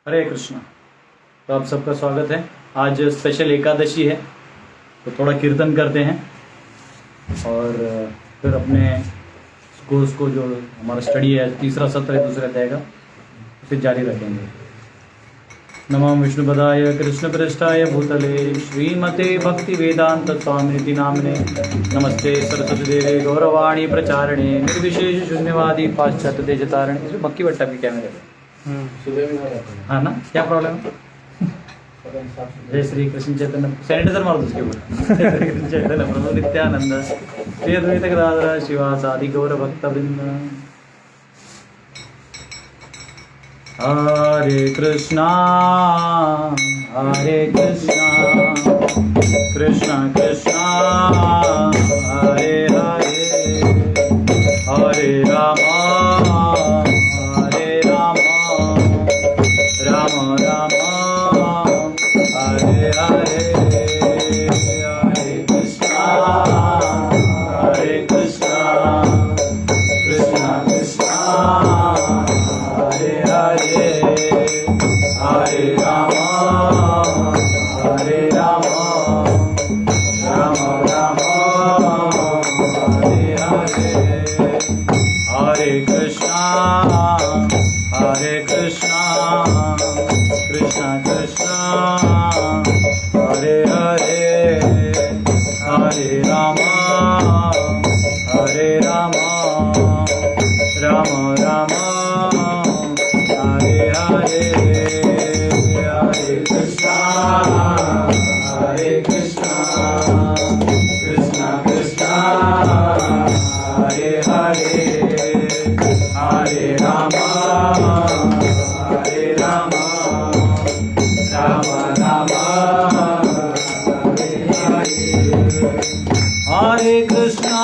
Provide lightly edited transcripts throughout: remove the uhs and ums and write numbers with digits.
हरे कृष्णा। तो आप सबका स्वागत है। आज स्पेशल एकादशी है तो थोड़ा कीर्तन करते हैं और फिर अपने कोर्स को जो हमारा स्टडी है, तीसरा सत्र है दूसरे अध्याय का, उसे जारी रखेंगे। नमः विष्णुपदाय कृष्णप्रेष्ठाय भूतले श्रीमते भक्ति वेदांत स्वामिनिति नामने नमस्ते सरस्वती देवे गौरवाणी प्रचारणे निर्विशेष शून्यवादी पाश्चात्य देशतारणे। इसमें मक्की भट्टा भी कैमरे पे हाँ ना, क्या प्रॉब्लम है? जय श्री कृष्ण चैतन्य, सैनिटाइजर मार दो उसके ऊपर। जय श्री कृष्ण चैतन्य प्रभु नित्यानंद श्री अद्वैत गदाधर शिवासादि गौर भक्तवृंद। हरे कृष्णा कृष्णा कृष्णा हरे हरे, हरे रामा राम राम हरे हरे, हरे कृष्णा कृष्णा कृष्णा हरे हरे, हरे राम राम राम हरे हरे, हरे कृष्णा कृष्णा कृष्णा हरे हरे, हरे राम राम राम हरे हरे, हरे कृष्णा कृष्णा कृष्णा हरे हरे, हरे राम राम राम हरे कृष्णा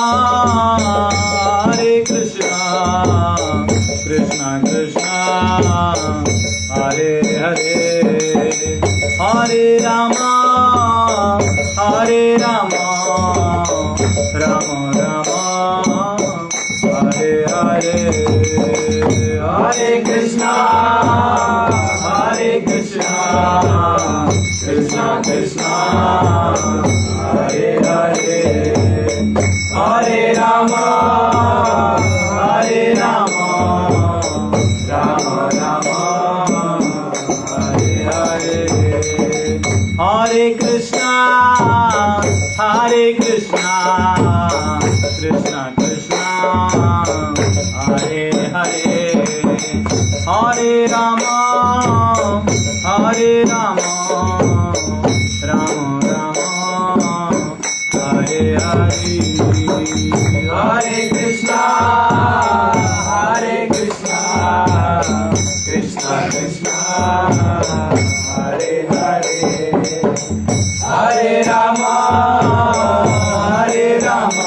कृष्णा कृष्णा हरे हरे, हरे राम राम राम हरे हरे, हरे कृष्णा कृष्णा कृष्णा हरे हरे, हरे राम राम राम हरे हरे, हरे कृष्णा कृष्णा कृष्णा हरे हरे, हरे राम राम राम हरे हरे, हरे कृष्णा कृष्णा कृष्णा हरे हरे, हरे राम राम राम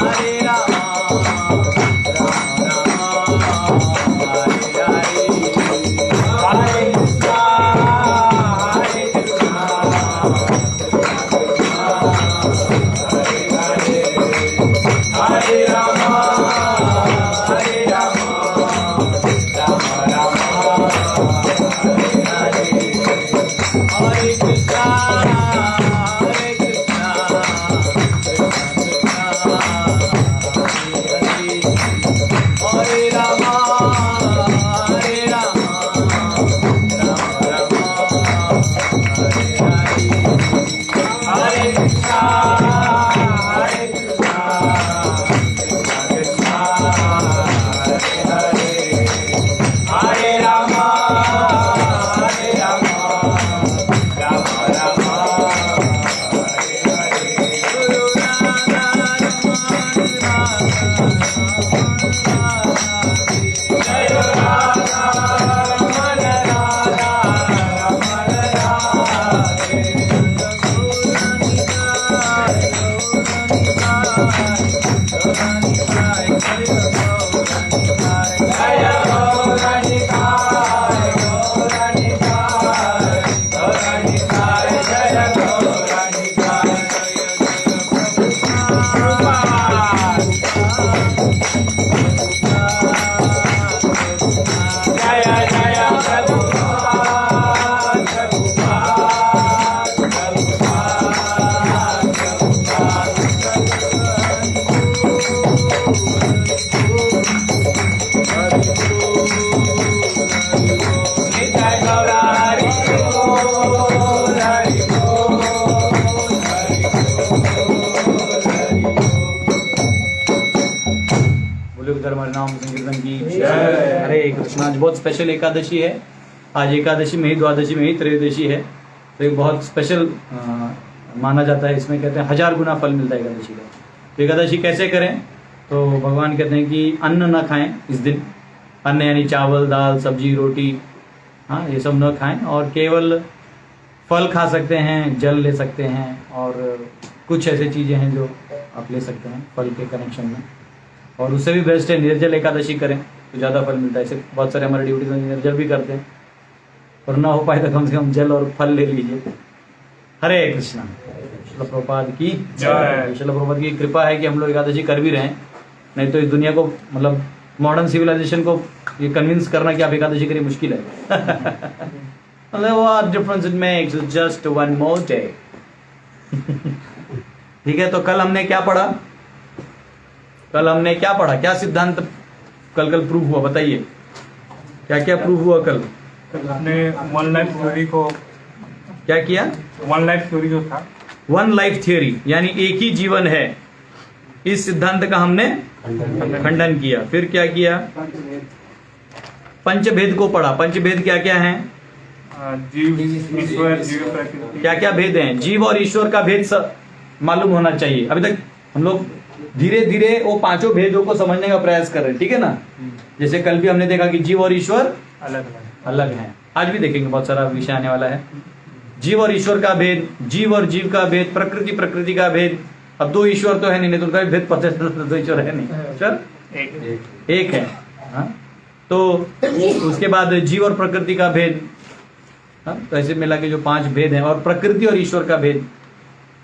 हरे हरे, कृष्ण। आज बहुत स्पेशल एकादशी है। आज एकादशी में ही, द्वादशी में ही त्रयोदशी है, तो ये बहुत स्पेशल माना जाता है। इसमें कहते हैं 1000 गुना फल मिलता है एकादशी का। तो एकादशी कैसे करें? तो भगवान कहते हैं कि अन्न न खाएं इस दिन। अन्न यानी चावल, दाल, सब्जी, रोटी, हाँ, ये सब न खाएं, और केवल फल खा सकते हैं, जल ले सकते हैं, और कुछ ऐसी चीज़ें हैं जो आप ले सकते हैं फल के कनेक्शन में। और उससे भी बेस्ट है निर्जल एकादशी करें तो ज़्यादा फल मिलता है। ऐसे बहुत सारे हमारे ड्यूटी में निर्जल भी करते हैं, और ना हो पाए तो कम से कम जल और फल ले लीजिए। हरे कृष्णा। श्रील प्रभुपाद की जय। श्रील प्रभुपाद की कृपा है कि हम लोग एकादशी कर भी रहे हैं, नहीं तो इस दुनिया को, मतलब मॉडर्न सिविलाइजेशन को ये कन्विंस करना कि आप एकादशी करिए मुश्किल है। मतलब what difference it makes, just one more day. ठीक है, तो कल हमने क्या पढ़ा? क्या सिद्धांत कल प्रूव हुआ? बताइए क्या क्या प्रूव हुआ कल? आपने वन लाइफ थ्योरी को क्या किया? वन लाइफ थ्योरी जो था, वन लाइफ थ्योरी यानी एक ही जीवन है, इस सिद्धांत का हमने खंडन किया। फिर क्या किया? पंचभेद को पढ़ा। पंचभेद क्या क्या है? जीव, ईश्वर, जीव प्रकृति। क्या क्या भेद हैं? जीव और ईश्वर का भेद मालूम होना चाहिए। अभी तक हम लोग धीरे धीरे वो पांचों भेदों को समझने का प्रयास कर रहे हैं, ठीक है ना? जैसे कल भी हमने देखा कि जीव और ईश्वर अलग अलग हैं। आज भी देखेंगे, बहुत सारा विषय आने वाला है। जीव और ईश्वर का भेद, जीव और जीव का भेद, प्रकृति का भेद। अब दो ईश्वर तो है नहीं तो उनका भी भेद पता है, दो ईश्वर है नहीं, ईश्वर एक है। हाँ, तो उसके बाद जीव और प्रकृति का भेद। हाँ, तो ऐसे मिला के जो 5 भेद हैं, और प्रकृति और ईश्वर का भेद,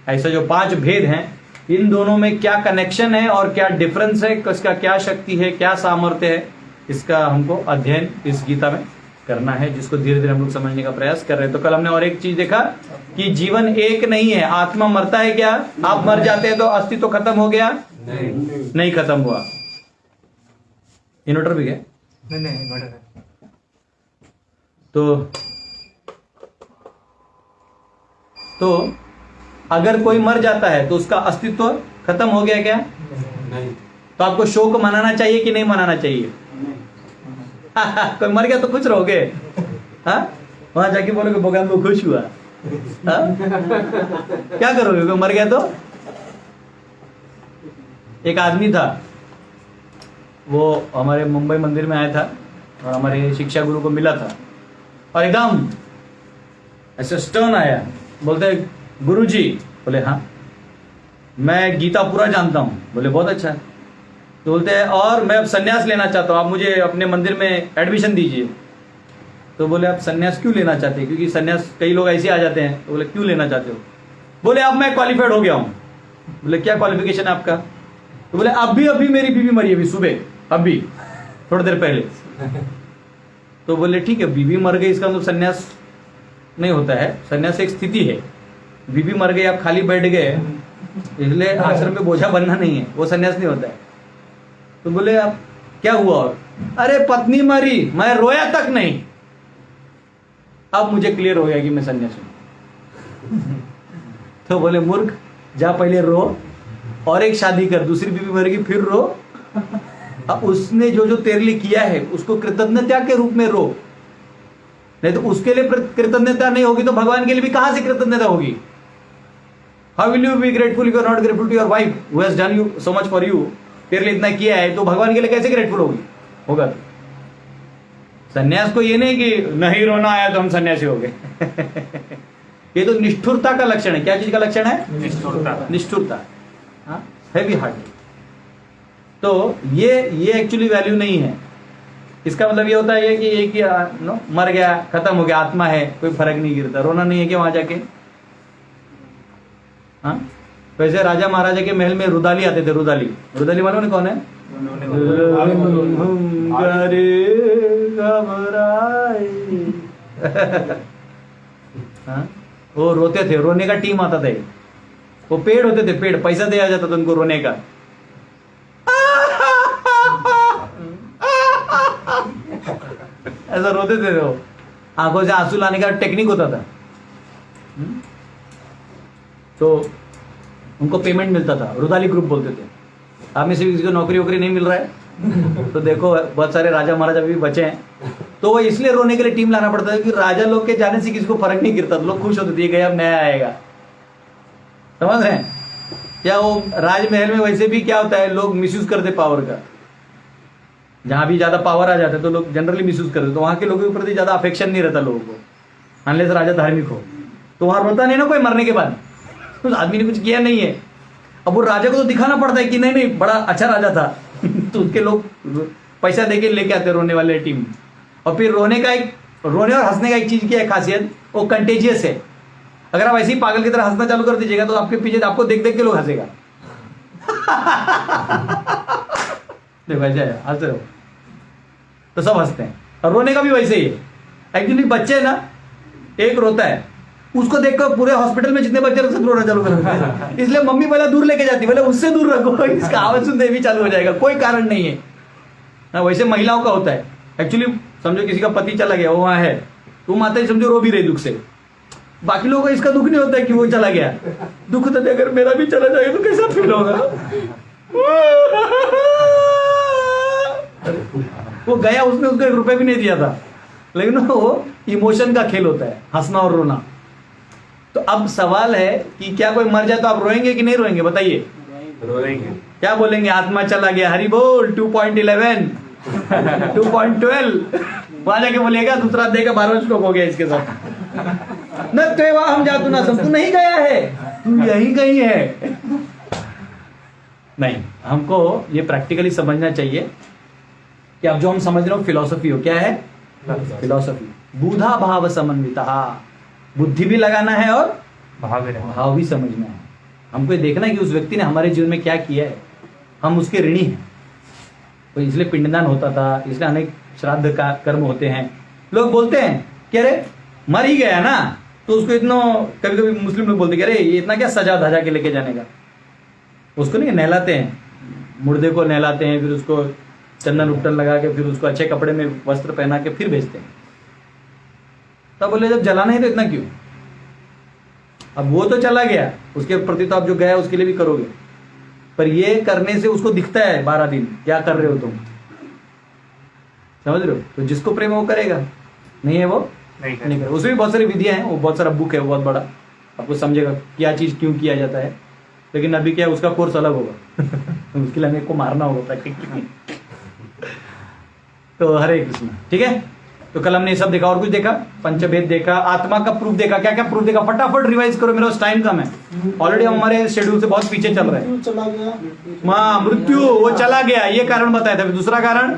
ऐसा जो 5 भेद हैं, इन दोनों में क्या कनेक्शन है और क्या डिफरेंस है, इसका क्या शक्ति है, क्या सामर्थ्य है, इसका हमको अध्ययन इस गीता में करना है, जिसको धीरे धीरे हम लोग समझने का प्रयास कर रहे हैं। तो कल हमने और एक चीज देखा कि जीवन एक नहीं है। आत्मा मरता है क्या? आप मर जाते हैं तो अस्तित्व खत्म हो गया? नहीं खत्म हुआ। इन्वर्टर भी गया? नहीं इन्वर्टर है। तो अगर कोई मर जाता है तो उसका अस्तित्व खत्म हो गया क्या? नहीं। तो आपको शोक मनाना चाहिए कि नहीं मनाना चाहिए? कोई मर गया तो खुश रहोगे? हाँ, वहां जाके बोलोगे भगवान को खुश हुआ। हाँ? क्या करोगे कोई मर गया तो? एक आदमी था, वो हमारे मुंबई मंदिर में आया था और हमारे शिक्षा गुरु को मिला था, और एकदम ऐसे स्टर्न आया। बोलते गुरुजी, बोले हाँ मैं गीता पूरा जानता हूँ। बोले बहुत अच्छा। तो बोलते हैं और मैं अब संन्यास लेना चाहता हूँ, आप मुझे अपने मंदिर में एडमिशन दीजिए। तो बोले आप संन्यास क्यों लेना चाहते हैं? क्योंकि संन्यास कई लोग ऐसे आ जाते हैं। तो बोले क्यों लेना चाहते हो? बोले अब मैं क्वालिफाइड हो गया हूँ। बोले क्या क्वालिफिकेशन है आपका? तो बोले अभी मेरी बीवी मरी, अभी सुबह, अभी थोड़ी देर पहले। तो बोले ठीक है, बीवी मर गई इसका मतलब संन्यास नहीं होता है। संन्यास एक स्थिति है। बीवी मर गई, आप खाली बैठ गए, इसलिए आश्रम में बोझा बनना नहीं है, वो संन्यास नहीं होता है। तो बोले अब क्या हुआ? और अरे पत्नी मरी, मैं रोया तक नहीं, अब मुझे क्लियर हो गया कि मैं संन्यास हूं। तो बोले मूर्ख, जा पहले रो और एक शादी कर, दूसरी बीवी मर गई फिर रो। अब उसने जो तेरे लिए किया है उसको कृतज्ञता के रूप में रो, नहीं तो उसके लिए कृतज्ञता नहीं होगी तो भगवान के लिए भी कहां से कृतज्ञता होगी? How will you be grateful if you are not grateful to your wife who has done you so much for you? तेरे लिए इतना किया है तो भगवान के लिए कैसे ग्रेटफुल होगा? सन्यास को ये नहीं कि नहीं रोना आया तो हम सन्यासी हो गए। ये तो निष्ठुरता का लक्षण है। क्या चीज का लक्षण है? निष्ठुरता। Heavy heart. तो ये एक्चुअली वैल्यू नहीं है। इसका मतलब ये होता है कि एक ही मर गया, खत्म हो गया, आत्मा है, कोई फर्क नहीं गिरता। रोना नहीं है कि वहां जाके? हाँ, वैसे राजा महाराजा के महल में रुदाली आते थे। रुदाली मालूम नहीं कौन है? हाँ, वो रोते थे, रोने का टीम आता था। वो पेड़ होते थे, पेड़, पैसा दिया जाता था उनको रोने का। ऐसा रोते थे वो, आंखों से आंसू लाने का टेक्निक होता था। तो उनको पेमेंट मिलता था, रुदाली ग्रुप बोलते थे। आप में से भी किसी को नौकरी वोकरी नहीं मिल रहा है तो देखो बहुत सारे राजा महाराजा भी बचे हैं, तो वो इसलिए रोने के लिए टीम लाना पड़ता है कि राजा लोग के जाने से किसी को फर्क नहीं गिरता, तो लोग खुश होते थे गया अब नया आएगा। समझ रहे हैं? क्या वो राजमहल में वैसे भी क्या होता है, लोग मिसयूज करते पावर का। जहां भी ज्यादा पावर आ जाता है तो लोग जनरली मिसयूज करते, तो वहां के लोगों के प्रति ज्यादा अफेक्शन नहीं रहता लोगों को, अनलेस राजा धार्मिक हो। तो वहां रोता नहीं ना कोई मरने के बाद, उस आदमी ने कुछ किया नहीं है। अब वो राजा को तो दिखाना पड़ता है कि नहीं नहीं बड़ा अच्छा राजा था तो उसके लोग पैसा देके लेके आते रोने वाले टीम। और फिर रोने और हंसने का एक चीज की है खासियत, वो कंटेजियस है। अगर आप ऐसे ही पागल की तरह हंसना चालू कर दीजिएगा तो आपके पीछे आपको देख देख के लोग हंसेगा देखो ऐसे हंसते रहो तो सब हंसते हैं। और रोने का भी वैसे ही है। एक्चुअली बच्चे ना, एक रोता है, उसको देखकर पूरे हॉस्पिटल में जितने बच्चे सब रोना चालू कर देते हैं। इसलिए मम्मी पहले दूर लेके जाती, बोले उससे दूर रखो, इसका आवाज सुनते भी चालू हो जाएगा, कोई कारण नहीं है ना। वैसे महिलाओं का होता है। एक्चुअली समझो किसी का पति चला गया, वो वहां है, तो माता ही समझो रो भी रही दुख से। बाकी लोगों को इसका दुख नहीं होता है कि वो चला गया, दुख होता है अगर मेरा भी चला जाएगा तो कैसा फील होगा। वो गया, उसने उसको 1 रुपए भी नहीं दिया था, लेकिन वो इमोशन का खेल होता है, हंसना और रोना। तो अब सवाल है कि क्या कोई मर जाए तो आप रोएंगे कि नहीं रोएंगे, बताइए। रोएंगे। क्या बोलेंगे, आत्मा चला गया, हरि बोल 2.11 2.12 वहां जाके बोलेगा, दूसरा देगा 12वां श्लोक हो गया इसके साथ। न तो हम जातु ना सब, तू नहीं गया है, तू यही कहीं है। नहीं, हमको ये प्रैक्टिकली समझना चाहिए कि अब जो हम समझ रहे हो फिलॉसफी हो, क्या है फिलॉसफी, बुधा भाव समन्विता, बुद्धि भी लगाना है और भाव भी समझना है। हमको ये देखना है कि उस व्यक्ति ने हमारे जीवन में क्या किया है, हम उसके ऋणी हैं। तो इसलिए पिंडदान होता था, इसलिए अनेक श्राद्ध का कर्म होते हैं। लोग बोलते हैं कि अरे मर ही गया ना, तो उसको इतना, कभी कभी मुस्लिम लोग बोलते हैं अरे ये इतना क्या सजा धजा के लेके जाने का। उसको नहीं नहलाते हैं, मुर्दे को नहलाते हैं, फिर उसको चंदन उपटन लगा के, फिर उसको अच्छे कपड़े में वस्त्र पहना के फिर भेजते हैं। तब बोले जब जलाना है तो इतना क्यों। अब वो तो चला गया, उसके प्रति तो आप जो गया उसके लिए भी करोगे, पर ये करने से उसको दिखता है 12 दिन क्या कर रहे हो तुम, समझ रहे हो। तो जिसको प्रेम है वो करेगा, नहीं है वो नहीं करेगा। उसमें भी बहुत सारी विधियां हैं, वो बहुत सारा बुक है, वो बहुत बड़ा, आपको समझेगा क्या चीज क्यों किया जाता है। लेकिन अभी क्या उसका कोर्स अलग होगा उसके लिए हमें को मारना होगा प्रैक्टिकली। तो हरे कृष्ण, ठीक है। तो कल हमने ये सब देखा, और कुछ देखा, पंचभेद देखा, आत्मा का प्रूफ देखा। क्या क्या प्रूफ देखा, फटाफट रिवाइज करो, मेरा टाइम कम है, ऑलरेडी हम हमारे शेड्यूल से बहुत पीछे चल रहे हैं। चला गया, माँ मृत्यु, वो चला गया, ये कारण बताया था। दूसरा कारण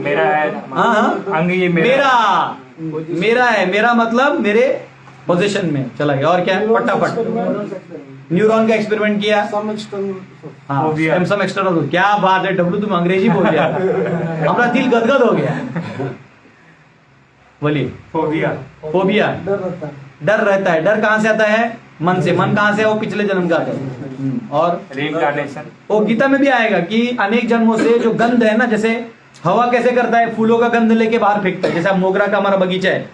मेरा है, हाँ हाँ अंग ये मेरा है, मेरा मतलब मेरे पोजीशन में चला गया। और क्या है, फटाफट न्यूरॉन का एक्सपेरिमेंट किया, सम एक्सटर्नल, हाँ सम एक्सटर्नल। क्या बात है डब्लू, तुम अंग्रेजी बोल गया, हमारा दिल गदगद हो गया। बोलिए, फोबिया। फोबिया, डर रहता है। डर रहता है। डर कहाँ से आता है, मन से। मन कहाँ से है, वो पिछले जन्म का है। और रीइंकार्नेशन, वो गीता में भी आएगा कि अनेक जन्मों से जो गंध है ना, जैसे हवा कैसे करता है, फूलों का गंध लेके बाहर फेंकता है। जैसे अब मोगरा का हमारा बगीचा है,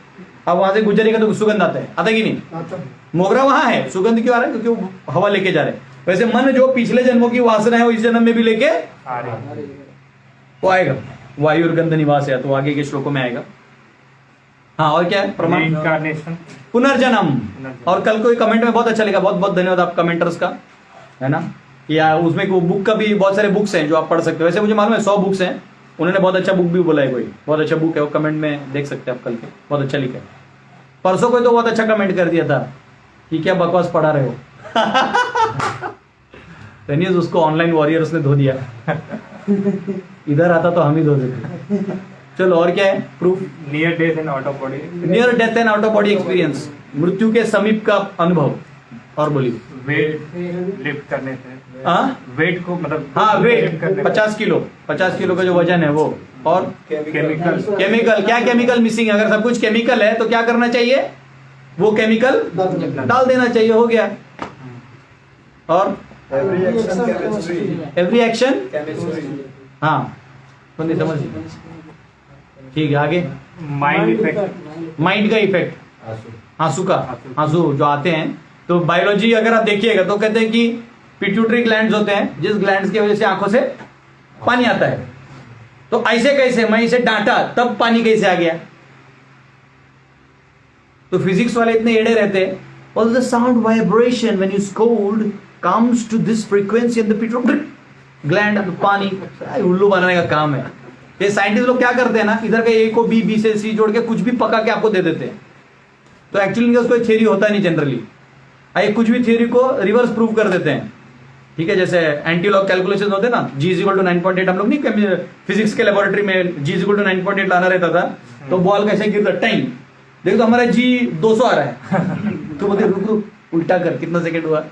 अब वहां से गुजरेगा तो सुगंध आता है कि नहीं। आता है। मोगरा वहां है, सुगंध क्यों आ रहा है, क्योंकि वो हवा लेके जा रहे हैं। वैसे मन जो पिछले जन्मों की वासना है वो इस जन्म में भी लेके आ रही। वो आएगा। वायु और गंध निवास है, तो आगे के श्लोकों में आएगा। हाँ, और क्या है, प्रमाण, रीइंकार्नेशन, पुनर्जन्म। और कल को कमेंट में बहुत अच्छा लिखा, बहुत बहुत धन्यवाद आप कमेंटर्स का, है ना। या उसमें वो बुक का भी बहुत सारे बुक्स हैं जो आप पढ़ सकते हो। वैसे मुझे मालूम है 100 बुक्स हैं, उन्होंने बहुत अच्छा बुक भी बोला है, कोई बहुत अच्छा बुक है, वो कमेंट में देख सकते हैं आप कल के, बहुत अच्छा लिखा है। परसों कोई तो बहुत अच्छा कमेंट कर दिया था कि क्या बकवास पढ़ा रहे हो तो उसको ऑनलाइन वॉरियर्स ने धो दिया इधर आता तो हम ही धो देते। चलो, और क्या है proof, near death and out of body, near death and out of body experience, मृत्यु के समीप का अनुभव। और बोलिए, वेट लिफ्ट करने से, हाँ वेट को मतलब, हाँ वेट lift करने 50 किलो का जो वजन है वो। और केमिकल, क्या केमिकल मिसिंग है। अगर सब कुछ केमिकल है तो क्या करना चाहिए, वो केमिकल डाल देना चाहिए, हो गया। और एवरी एक्शन, हाँ तो नहीं समझ, ठीक है आगे। माइंड इफेक्ट, माइंड का इफेक्ट, आंसू जो आते हैं, तो बायोलॉजी अगर आप देखिएगा तो कहते हैं कि पिट्यूटरी ग्लैंड्स होते हैं, जिस ग्लैंड्स की वजह से आंखों से पानी आता है। तो ऐसे कैसे, मैं इसे डांटा तब पानी कैसे आ गया? तो फिजिक्स वाले इतने एड़े रहते हैं। और the sound vibration when you scold comes to this frequency in the pituitary gland, पानी उल्लू बनाने का काम है। ये साइंटिस्ट लोग क्या करते हैं ना, इधर के ए को बी, बी से सी जोड़ के कुछ भी पका के आपको दे देते हैं। तो एक्चुअली इनका कोई थ्योरी होता नहीं जनरली, आइए कुछ भी थ्योरी को रिवर्स प्रूव कर देते हैं। ठीक है, जैसे एंटी लॉग कैलकुलेशन होते हैं ना, G इक्वल टू 9.8, हम लोग नहीं फिजिक्स के लेबोरेटरी में G इक्वल टू 9.8 लाना रहता था, तो बॉल कैसे गिरता, टाइम देखो तो हमारा G 200 आ रहा है तो बोलते रुक रुक उल्टा कर, कितना सेकंड हुआ,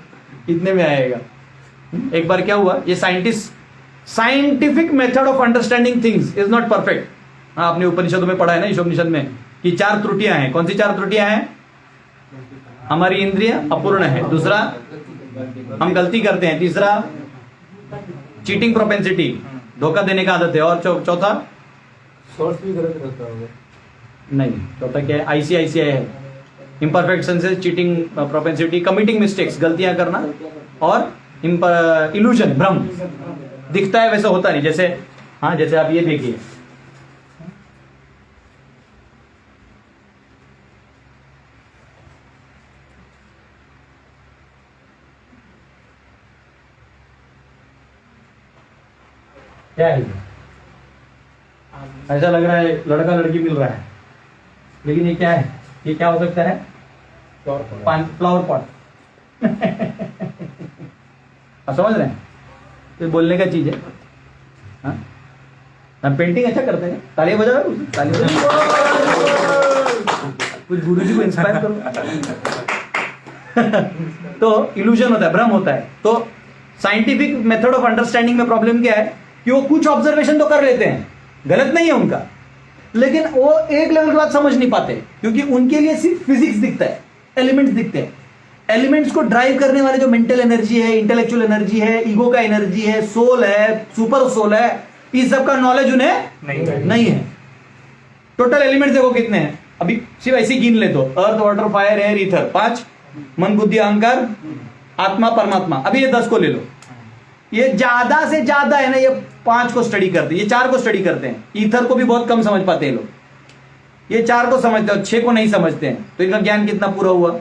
इतने में आएगा। एक बार क्या हुआ, ये scientific method of understanding things is not perfect. आपने उपनिषदों में पढ़ा है ना, ईशोपनिषद में, कि 4 त्रुटियां हैं। कौन सी 4 त्रुटियां हैं? हमारी इंद्रिय अपूर्ण है, दूसरा हम गलती करते हैं, तीसरा चीटिंग प्रोपेंसिटी, धोखा देने का आदत है, और चौथा सोर्स भी गलत रहता होगा। नहीं, चौथा क्या है? ICICI है, imperfect senses, cheating propensity, committing mistakes, गलतियां करना, और इल्यूजन, भ्रम, दिखता है वैसा होता नहीं। जैसे हाँ, जैसे आप ये देखिए, क्या है ये? ऐसा लग रहा है लड़का लड़की मिल रहा है, लेकिन ये क्या है? ये क्या हो सकता है? फ्लावर पॉट आप समझ रहे हैं? तो बोलने का चीज है। हाँ, हम पेंटिंग अच्छा करते हैं, तालियां बजाओ, तालियां कुछ गुरु जी को इंस्पायर करो तो इल्यूजन होता है, भ्रम होता है। तो साइंटिफिक मेथड ऑफ अंडरस्टैंडिंग में प्रॉब्लम क्या है कि वो कुछ ऑब्जर्वेशन तो कर लेते हैं, गलत नहीं है उनका, लेकिन वो एक लेवल के बाद समझ नहीं पाते, क्योंकि उनके लिए सिर्फ फिजिक्स दिखता है, एलिमेंट्स दिखते हैं। एलिमेंट्स को ड्राइव करने वाले जो मेंटल एनर्जी है, इंटेलेक्चुअल एनर्जी है, ईगो का एनर्जी है, सोल है, सुपर सोल है, इस सब का नॉलेज उन्हें नहीं है। टोटल एलिमेंट्स देखो कितने हैं, अभी सिर्फ ऐसे गिन ले तो, अर्थ, वाटर, फायर, एयर, ईथर, 5, मन, बुद्धि, अहंकार, आत्मा, परमात्मा। अभी ये 10 को ले लो, ये ज्यादा से ज्यादा है ना, ये 5 को स्टडी करते हैं, ये 4 को स्टडी करते हैं। ईथर को भी बहुत कम समझ पाते हैं लोग, ये 4 को समझते हैं, 6 को नहीं समझते हैं। तो इनका ज्ञान कितना पूरा हुआ,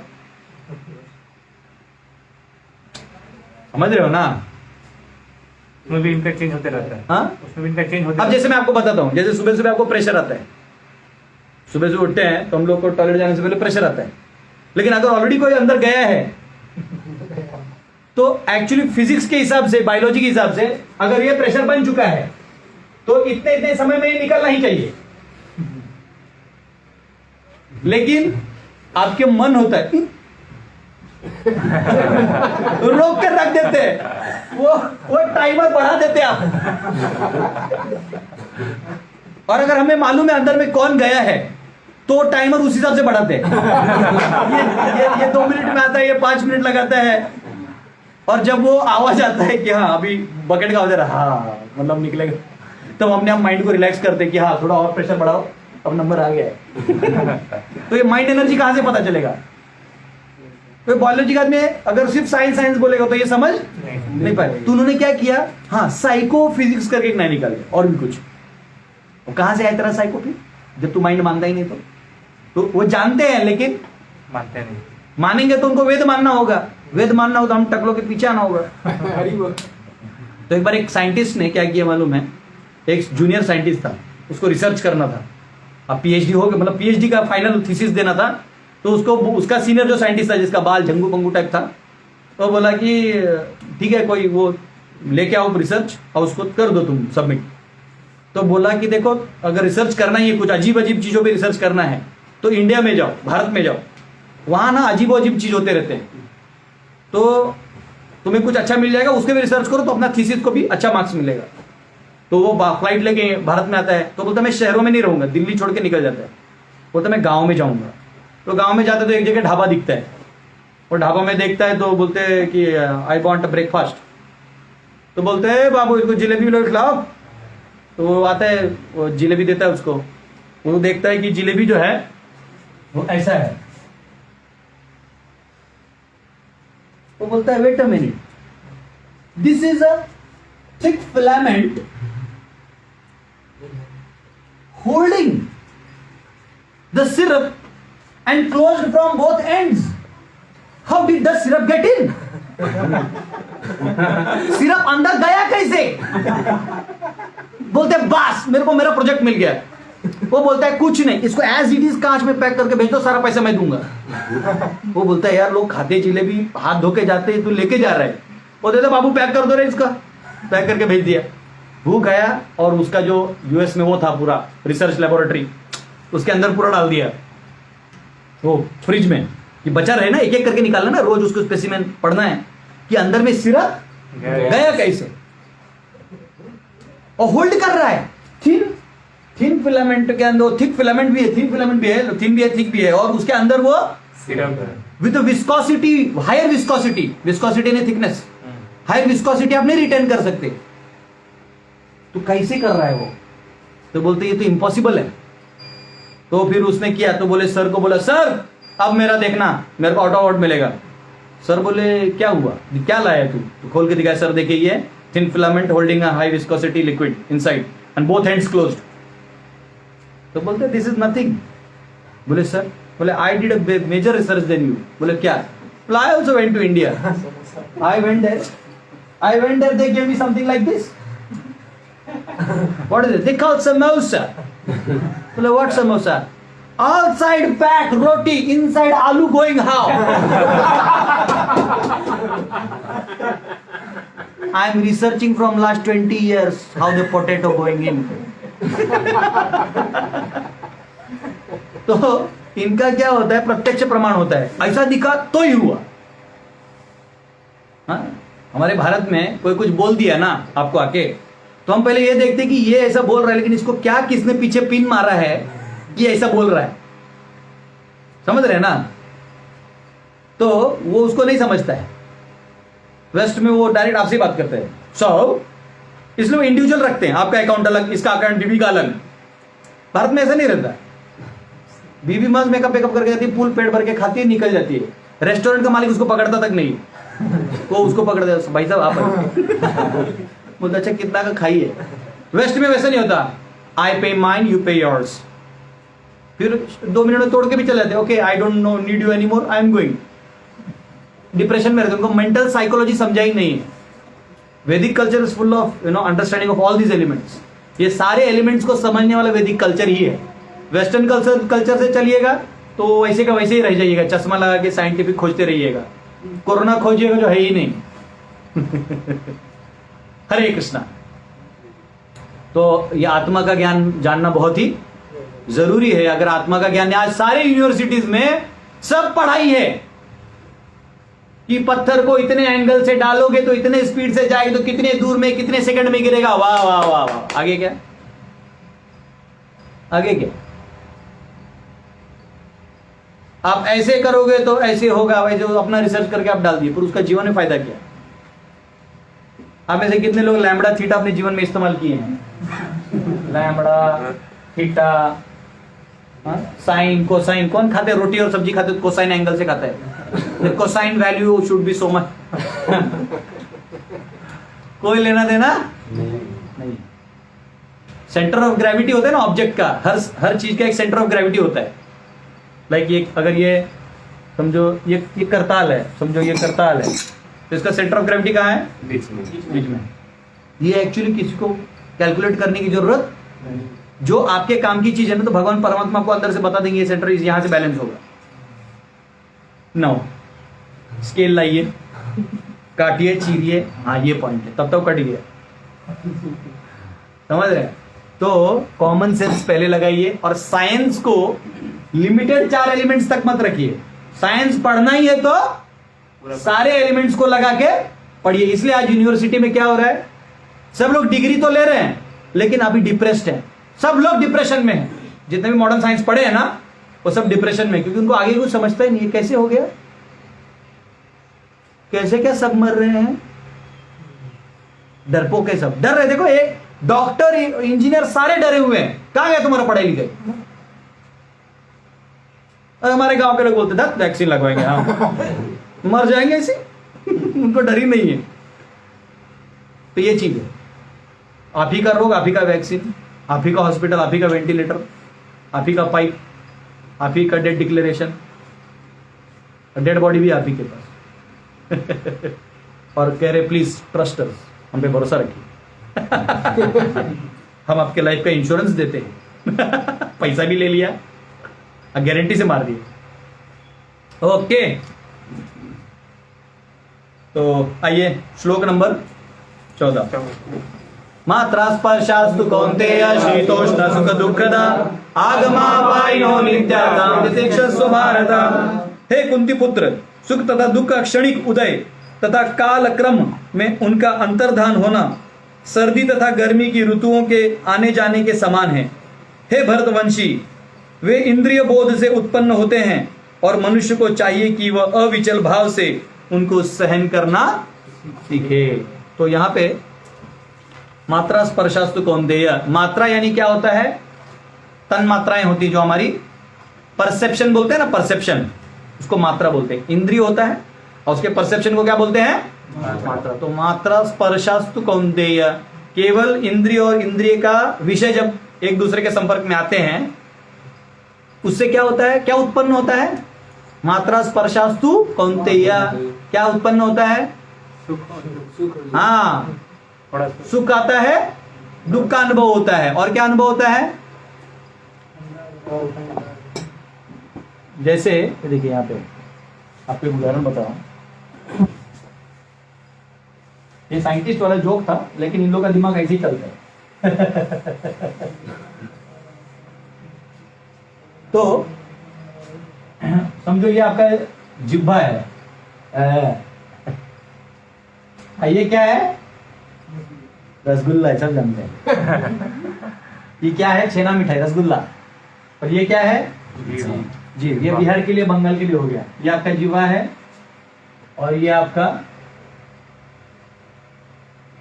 समझ रहे हो ना? उसमें भी इनका चेंज होते रहता है। हाँ, उसमें भी इनका चेंज होते अब जैसे मैं आपको बताता हूं, जैसे सुबह सुबह आपको प्रेशर आता है, सुबह से उठते हैं तो हम लोग को टॉयलेट जाने से पहले प्रेशर आता है, लेकिन अगर ऑलरेडी कोई अंदर गया है तो एक्चुअली फिजिक्स के हिसाब से, बायोलॉजी के हिसाब से, अगर ये प्रेशर बन चुका है तो इतने इतने समय में ये निकलना ही चाहिए। लेकिन आपके मन होता है रोक कर रख देते हैं, वो टाइमर बढ़ा देते हैं आप। और अगर हमें मालूम है अंदर में कौन गया है तो टाइमर उस हिसाब से बढ़ाते हैं। ये 2 मिनट में आता है, ये 5 मिनट लगाता है, और जब वो आवाज आता है कि हाँ अभी बकेट का आवाज आ रहा, हाँ मतलब निकलेगा, तो हम अपने आप माइंड को रिलैक्स करते हैं कि हाँ थोड़ा और प्रेशर बढ़ाओ, अब नंबर आ गया है। तो ये माइंड एनर्जी कहां से पता चलेगा? तो बायोलॉजी का आदमी अगर सिर्फ साइंस बोलेगा तो ये समझ नहीं पाए। तो उन्होंने क्या किया, हाँ साइको फिजिक्स करके एक नया निकाल दिया, और भी कुछ। वो कहां से आया तेरा साइको फिर, जब तू माइंड मानता ही नहीं? तो वो जानते हैं लेकिन मानते नहीं। मानेंगे तो उनको वेद मानना होगा, वेद मानना हो तो हम टकलों के पीछे आना होगा। तो एक बार एक साइंटिस्ट ने क्या किया मालूम है, एक जूनियर साइंटिस्ट था, उसको रिसर्च करना था, अब PhD हो गया, मतलब PhD का फाइनल थीसिस देना था। तो उसको उसका सीनियर जो साइंटिस्ट था, जिसका बाल झंगू पंगू टाइप था, तो बोला कि ठीक है कोई वो लेके आओ रिसर्च और उसको कर दो तुम सबमिट। तो बोला कि देखो अगर रिसर्च करना ही है, कुछ अजीब अजीब चीजों पे रिसर्च करना है तो इंडिया में जाओ, भारत में जाओ, वहां ना अजीब अजीब चीज होते रहते हैं, तो तुम्हें कुछ अच्छा मिल जाएगा, उसके भी रिसर्च करो तो अपना थीसिस को भी अच्छा मार्क्स मिलेगा। तो वो फ्लाइट लेके भारत में आता है, तो बोलता मैं शहरों में नहीं रहूंगा, दिल्ली छोड़ के निकल जाता है, बोलता मैं गाँव में जाऊंगा। तो गांव में जाते तो एक जगह ढाबा दिखता है, और ढाबा में देखता है तो बोलते हैं कि आई वांट अ ब्रेकफास्ट। तो बोलते हैं बाबू इसको जिलेबी विलेबी खिलाओ। तो वो आता है, वो जिलेबी देता है उसको, वो देखता है कि जिलेबी जो है वो ऐसा है। वो बोलता है wait a minute, this is a thick filament holding the syrup and closed from both ends. How did the syrup get in? Syrup अंदर गया कैसे? बोलते बस मेरे को मेरा प्रोजेक्ट मिल गया। वो बोलता है कुछ नहीं, इसको एज इट इज कांच में पैक करके भेज दो, सारा पैसा मैं दूंगा। वो बोलता है यार लोग खाते जिलेबी हाथ धो के जाते हैं, तू लेके जा रहा है। वो देता बाबू पैक कर दो रे, इसका पैक करके भेज दिया। वो गया और उसका जो यूएस में वो था पूरा रिसर्च लेबोरेटरी, उसके अंदर पूरा डाल दिया वो फ्रिज में, कि बचा रहे ना, एक एक करके निकालना ना, रोज उसको स्पेसिमेन पढ़ना है कि अंदर में सिरप गया कैसे। और होल्ड कर रहा है थिन फिलामेंट के अंदर। थिक फिलामेंट भी है, थिन फिलामेंट भी है, थिन भी है, थिक भी है, और उसके अंदर वो सिरप है। विद विस्कोसिटी, हायर विस्कोसिटी ने थिकनेस, हायर विस्कोसिटी आप नहीं रिटेन कर सकते। तो कैसे कर रहा है वो? तो बोलते ये तो इम्पॉसिबल है। तो फिर उसने किया, तो बोले सर को बोला सर अब मेरा देखना, मेरे को ऑटो आउट मिलेगा। सर बोले क्या हुआ, क्या लाया तू? तो खोल के दिखाया, सर देखिए ये thin filament holding a high viscosity liquid inside and both hands closed. तो बोलते दिस इज नथिंग। बोले सर, बोले I did a major research than you. बोले क्या? बोले I also went to India, I went there, they gave me something like this. What is it? They call samosa. बोले what samosa? Outside packed roti, inside aloo going how? I am researching from last 20 years how the potato going in. तो इनका क्या होता है, प्रत्यक्ष प्रमाण होता है, ऐसा दिखा तो ही हुआ। हाँ? हमारे भारत में कोई कुछ बोल दिया ना आपको आके, तो हम पहले ये देखते कि ये ऐसा बोल रहा है, लेकिन इसको क्या किसने पीछे पिन मारा है कि ऐसा बोल रहा है, समझ रहे हैं ना? तो वो उसको नहीं समझता है। वेस्ट में वो डायरेक्ट आपसे बात करते हैं। सो इसलिए वो इंडिविजुअल रखते हैं, आपका अकाउंट अलग, इसका अकाउंट, बीबी का अलग। भारत में ऐसा नहीं रहता। बीबी मस्त मेकअप करके जाती है, फुल पेट भर के खाती है, निकल जाती है। रेस्टोरेंट का मालिक उसको पकड़ता तक नहीं, वो उसको पकड़ दे, भाई साहब आप बोलता अच्छा कितना का खाई है। वेस्ट में वैसा नहीं होता, आई पे माइन यू पे योर्स। फिर 2 मिनट में तोड़ के भी चले जाते, okay I don't know need you any more, I am going. Depression में रहते, उनको मेंटल साइकोलॉजी समझा ही नहीं है। वैदिक culture is full of understanding of all these elements. ये सारे एलिमेंट्स को समझने वाला वैदिक कल्चर ही है। वेस्टर्न कल्चर से चलिएगा तो वैसे का वैसे ही रह जाइएगा, चश्मा लगा के साइंटिफिक खोजते रहिएगा, कोरोना खोजिएगा जो है ही नहीं। हरे कृष्णा। तो ये आत्मा का ज्ञान जानना बहुत ही जरूरी है। अगर आत्मा का ज्ञान, आज सारे यूनिवर्सिटीज में सब पढ़ाई है कि पत्थर को इतने एंगल से डालोगे तो इतने स्पीड से जाएगी तो कितने दूर में कितने सेकंड में गिरेगा। वाह वाह वाह वाह। आगे क्या, आगे क्या? आप ऐसे करोगे तो ऐसे होगा, वैसे अपना रिसर्च करके आप डाल दिए, पर उसका जीवन में फायदा क्या? आप में से कितने लोग लैम्बडा थीटा अपने जीवन में इस्तेमाल किए हैं? Lambda theta, sine, cosine. कौन खाते? रोटी और सब्जी खाते तो कोसाइन एंगल से खाता है। Cosine value should be so much. कोई लेना देना नहीं। सेंटर ऑफ ग्रेविटी होता है ना ऑब्जेक्ट का, हर चीज का एक सेंटर ऑफ ग्रेविटी होता है। लाइक ये, अगर ये समझो ये करताल है, समझो ये करताल है, तो इसका सेंटर ऑफ ग्रेविटी कहाँ है? बीच में। ये एक्चुअली किसी को कैलकुलेट करने की जरूरत, जो आपके काम की चीज है ना, तो भगवान परमात्मा आपको अंदर से बता देंगे ये सेंटर यहां से बैलेंस होगा। नो, स्केल लाइए, काटिए, चीरिए, हाँ ये पॉइंट है, तब कट गया। समझ रहे? तो कॉमन सेंस पहले लगाइए, और साइंस को लिमिटेड 4 एलिमेंट्स तक मत रखिए। साइंस पढ़ना ही है तो सारे एलिमेंट्स को लगा के पढ़िए। इसलिए आज यूनिवर्सिटी में क्या हो रहा है, सब लोग डिग्री तो ले रहे हैं लेकिन अभी डिप्रेस्ड है। सब लोग डिप्रेशन में हैं। जितने भी मॉडर्न साइंस पढ़े हैं ना, वो सब डिप्रेशन में, क्योंकि उनको आगे कुछ समझता ही नहीं है। कैसे हो गया, कैसे क्या सब मर रहे हैं, डरपोक के सब डर रहे। देखो एक डॉक्टर, इंजीनियर सारे डरे हुए हैं। कहां गया तुम्हारा पढ़ाई लिखाई? और हमारे गांव के लोग बोलते थे वैक्सीन लगवाएंगे, हाँ मर जाएंगे ऐसे। उनको डर ही नहीं है। तो ये चीज है, आप ही का रोग, आप ही का वैक्सीन, आप ही का हॉस्पिटल, आप ही का वेंटिलेटर, आप ही का पाइप, आप ही का डेड डिक्लेरेशन, डेड बॉडी भी आप ही के पास। और कह रहे प्लीज ट्रस्ट अस, हम पे भरोसा रखिए। हम आपके लाइफ का इंश्योरेंस देते हैं। पैसा भी ले लिया, गारंटी से मार दिए। ओके, तो आइए श्लोक नंबर 14। मात्रा स्पर्शास्तु कौन्तेय शीतोष्ण सुख दुःखदा आगमापायिनो नित्यानां तितिक्षस्व भारत। हे कुंती पुत्र, सुख तथा दुख का क्षणिक उदय तथा काल क्रम में उनका अंतर्धान होना सर्दी तथा गर्मी की ऋतुओं के आने जाने के समान है। हे भरतवंशी, वे इंद्रिय बोध से उत्पन्न होते हैं और मनुष्य को चाहिए कि वह अविचल भाव से उनको सहन करना सीखे। तो यहां पे मात्रा स्पर्शास्तु कौन्तेय, मात्रा यानी क्या होता है? तन मात्राएं होती जो हमारी परसेप्शन बोलते हैं ना, परसेप्शन, उसको मात्रा बोलते हैं। इंद्रिय होता है और उसके परसेप्शन को क्या बोलते हैं? मात्रा। तो मात्रा स्पर्शास्तु कौन्तेय, केवल इंद्रिय और इंद्रिय का विषय जब एक दूसरे के संपर्क में आते हैं उससे क्या होता है, क्या उत्पन्न होता है? मात्रा स्पर्शास्तु कौन्तेय, क्या उत्पन्न होता है? हाँ, सुख आता है, दुख का अनुभव होता है, और क्या अनुभव होता है? जैसे देखिए यहाँ पे आपको एक उदाहरण बता रहा हूं। ये साइंटिस्ट वाला जोक था, लेकिन इन लोगों का दिमाग ऐसे ही चलता है। तो समझो ये आपका जिह्वा है, ये क्या है? रसगुल्ला, सब जानते हैं। ये क्या है? छेना मिठाई, रसगुल्ला। और ये क्या है? जी, ये बिहार के लिए, बंगाल के लिए हो गया। ये आपका जिह्वा है, और ये आपका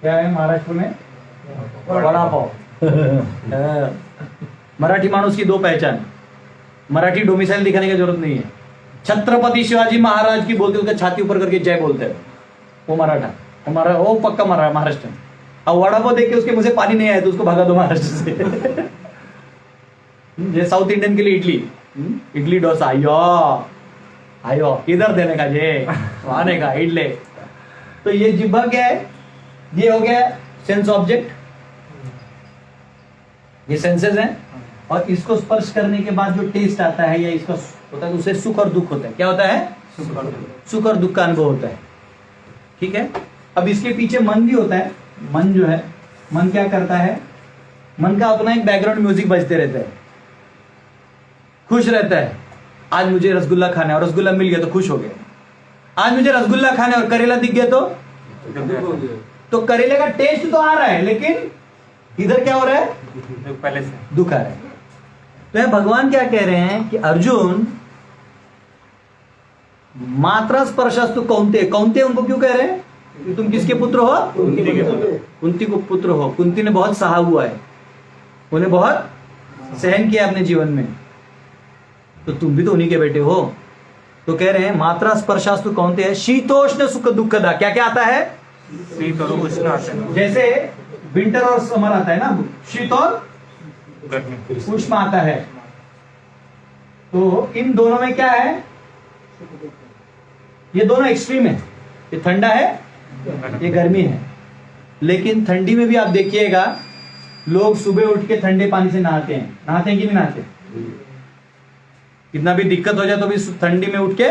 क्या है महाराष्ट्र में? वड़ा पाव। मराठी मानुस की दो पहचान, मराठी डोमिसाइल दिखाने की जरूरत नहीं है। छत्रपति शिवाजी महाराज की बोलते उसका छाती ऊपर करके जय बोलते हैं, वो मराठा, हमारा वो पक्का महाराष्ट्र। अब वड़ा पाव देख के उसके मुंह से पानी नहीं आया तो उसको भगा दो महाराष्ट्र से। ये साउथ इंडियन के लिए इडली, इडली डोसा, आयो आयो किधर देने का, ये आने का इडली। तो ये जिह्वा क्या है? ये हो गया सेंस ऑब्जेक्ट, ये सेंसेस हैं, और इसको स्पर्श करने के बाद जो टेस्ट आता है या इसका होता है, उसे सुख और दुख होता है। क्या होता है? सुख और दुख का अनुभव होता है। ठीक है, अब इसके पीछे मन भी होता है। मन जो है, मन क्या करता है? मन का अपना एक बैकग्राउंड म्यूजिक बजते रहता है, खुश रहता है। आज मुझे रसगुल्ला खाना है और रसगुल्ला मिल गया तो खुश हो गया। आज मुझे रसगुल्ला खाना है और करेला दिख गया तो करेले का टेस्ट तो आ रहा है, लेकिन इधर क्या हो रहा है? पहले से दुख आ रहा है। तो यह भगवान क्या कह रहे हैं कि अर्जुन, मात्रा स्पर्शस्तु कौन्तेय, कौन्तेय उनको क्यों कह रहे हैं कि तुम किसके पुत्र हो? कुंती को पुत्र हो। कुंती ने बहुत सहा हुआ है, उन्हें बहुत सहन किया अपने जीवन में, तो तुम भी तो उन्हीं के बेटे हो। तो कह रहे हैं मात्रा स्पर्शास्तु कौन्तेय शीतोष्ण सुख दुखदा। क्या क्या आता है? शीत और उष्ण आते हैं, जैसे विंटर और समर आता है ना, शीत और गर्मी। उष्ण आता है। तो इन दोनों में क्या है? ये दोनों एक्सट्रीम है, ये ठंडा है, ये गर्मी है। लेकिन ठंडी में भी आप देखिएगा, लोग सुबह उठ के ठंडे पानी से नहाते हैं। नहाते हैं कि नहीं नहाते? कितना भी दिक्कत हो जाए तो भी ठंडी में उठ के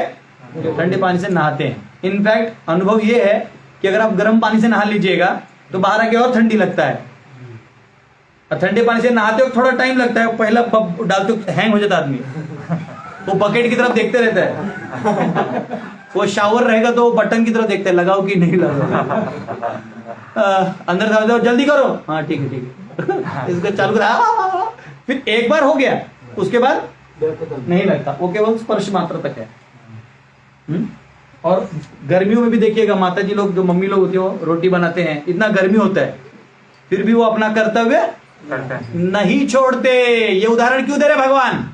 ठंडे पानी से नहाते हैं। इनफैक्ट अनुभव ये है कि अगर आप गर्म पानी से नहा लीजिएगा तो बाहर आके और ठंडी लगता है, और ठंडे पानी से नहाते हो थोड़ा टाइम लगता है, पहला डालते हो हैंग हो जाता आदमी, वो बकेट की तरफ देखते रहता है। वो शावर रहेगा तो बटन की तरफ देखते हैं, लगाओ कि नहीं लगाओ। अंदर डाल दो, जल्दी करो, हाँ ठीक है ठीक है, इसको चालू करा। फिर एक बार हो गया, उसके बाद नहीं लगता, वो केवल स्पर्श मात्र तक है। और गर्मियों में भी देखिएगा, माता जी लोग, जो मम्मी लोग होती है, रोटी बनाते हैं, इतना गर्मी होता है, फिर भी वो अपना कर्तव्य नहीं छोड़ते। ये उदाहरण क्यों दे रहे भगवान?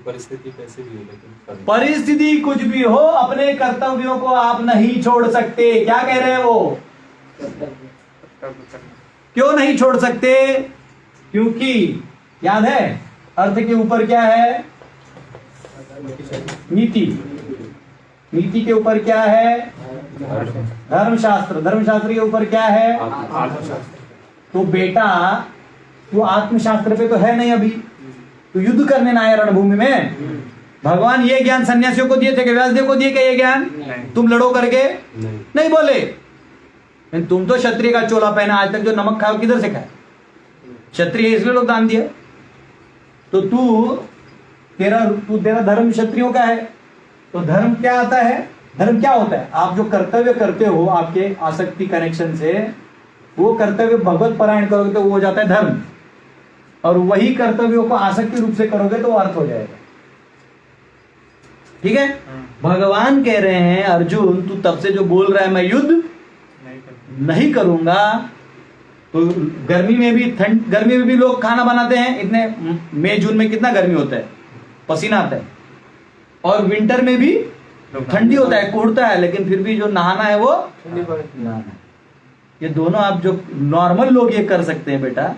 परिस्थिति कैसे भी हो, लेकिन परिस्थिति कुछ भी हो, अपने कर्तव्यों को आप नहीं छोड़ सकते। क्या कह रहे हैं वो? क्यों नहीं छोड़ सकते? क्योंकि याद है अर्थ के ऊपर क्या है? नीति। नीति के ऊपर क्या है? धर्मशास्त्र। धर्मशास्त्र के ऊपर क्या है? तो बेटा तू आत्मशास्त्र पे तो है नहीं अभी, तू युद्ध करने ना आया रणभूमि में। भगवान ये ज्ञान सन्यासियों को दिए थे कि व्यासदेव को दिए क्या ये ज्ञान? तुम लड़ो करके नहीं बोले। तुम तो क्षत्रिय का चोला पहना, आज तक जो नमक खाओ किधर से खाए? क्षत्रिय इसलिए लोग दान दिया। तो तेरा धर्म क्षत्रियों का है। तो धर्म क्या आता है? धर्म क्या होता है? आप जो कर्तव्य करते हो आपके आसक्ति कनेक्शन से, वो कर्तव्य भगवत परायण करोगे तो वो हो जाता है धर्म, और वही कर्तव्यों को आसक्ति रूप से करोगे तो अर्थ हो जाएगा। ठीक है? भगवान कह रहे हैं अर्जुन तू तब से जो बोल रहा है मैं युद्ध नहीं करूंगा, तो गर्मी में भी लोग खाना बनाते हैं। इतने मई जून में कितना गर्मी होता है, पसीना आता है, और विंटर में भी ठंडी होता है, कोड़ता है, लेकिन फिर भी जो नहाना है वो नहाना है। ये दोनों आप जो नॉर्मल लोग ये कर सकते हैं बेटा,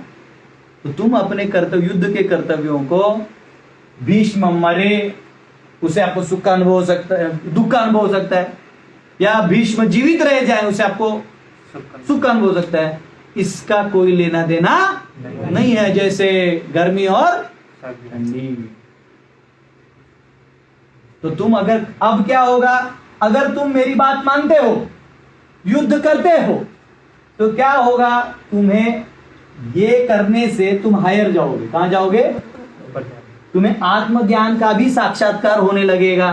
तो तुम अपने कर्तव्य, युद्ध के कर्तव्यों को, भीष्म मरे उसे आपको सुख का अनुभव हो सकता है, दुख का अनुभव हो सकता है, या भीष्म जीवित रह जाए उसे आपको सुख का अनुभव हो सकता है। इसका कोई लेना देना नहीं है, जैसे गर्मी और ठंडी। तो तुम अगर, अब क्या होगा, अगर तुम मेरी बात मानते हो, युद्ध करते हो, तो क्या होगा? तुम्हें ये करने से तुम हायर जाओगे। कहां जाओगे? तुम्हें आत्मज्ञान का भी साक्षात्कार होने लगेगा।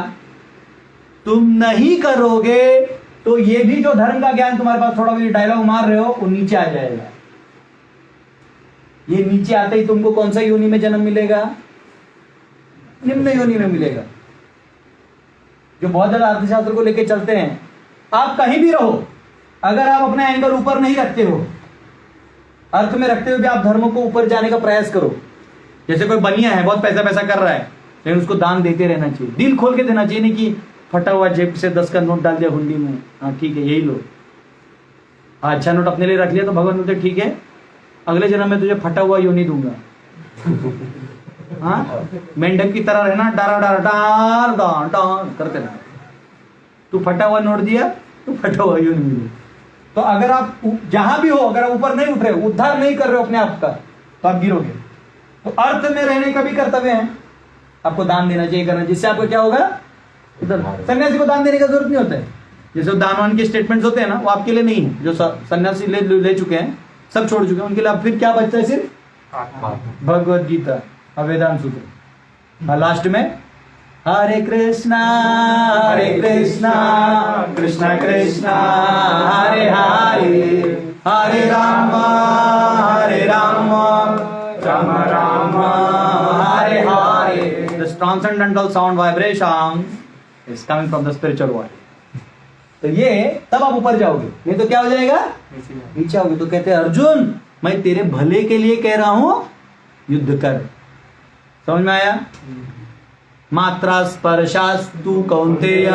तुम नहीं करोगे तो ये भी जो धर्म का ज्ञान तुम्हारे पास थोड़ा भी डायलॉग मार रहे हो वो नीचे आ जाएगा। ये नीचे आते ही तुमको कौन सा योनि में जन्म मिलेगा? निम्न योनि में मिलेगा। जो बहुत ज्यादा अर्थशास्त्र को लेके चलते हैं, आप कहीं भी रहो, अगर आप अपना एंगल ऊपर नहीं रखते हो, अर्थ में रखते हुए भी आप धर्म को ऊपर जाने का प्रयास करो। जैसे कोई बनिया है, बहुत पैसा कर रहा है, लेकिन उसको दान देते रहना चाहिए, दिल खोल के देना चाहिए, नहीं कि फटा हुआ जेब से 10 का नोट डाल दिया हुंडी में, हाँ ठीक है यही लो, अच्छा नोट अपने लिए रख लिया, तो भगवान बोलते ठीक है अगले जन्म में तुझे फटा हुआ योनि दूंगा। हाँ, मेंढक की तरह रहना, डारा डारा डार डार डार करते रहना। तू फटा हुआ नोट दिया तो फटा हुआ योनि मिले। तो अगर आप जहां भी हो, अगर आप ऊपर नहीं उठ रहे हो, उद्धार नहीं कर रहे हो अपने आप का, तो आप गिरोगे। तो अर्थ में रहने का भी कर्तव्य है, आपको दान देना चाहिए, करना, जिससे आपको क्या होगा? सन्यासी को दान देने का जरूरत नहीं होता है। जैसे दानवान के स्टेटमेंट्स होते हैं ना, वो आपके लिए नहीं है। जो सन्यासी ले चुके हैं, सब छोड़ चुके हैं, उनके लिए अब फिर क्या बचता है? सिर्फ भगवद गीता और वेदांत सूत्र। लास्ट में हरे कृष्णा कृष्णा कृष्णा हरे हरे, हरे Ram Ram Ram Hare Hare. The transcendental sound vibration is coming from the spiritual world। तो ये तब आप ऊपर जाओगे, नहीं तो क्या हो जाएगा? नीचे आओगे। तो कहते हैं अर्जुन मैं तेरे भले के लिए कह रहा हूं, युद्ध कर। समझ में आया? मात्रा स्पर्शास्तु कौन्तेय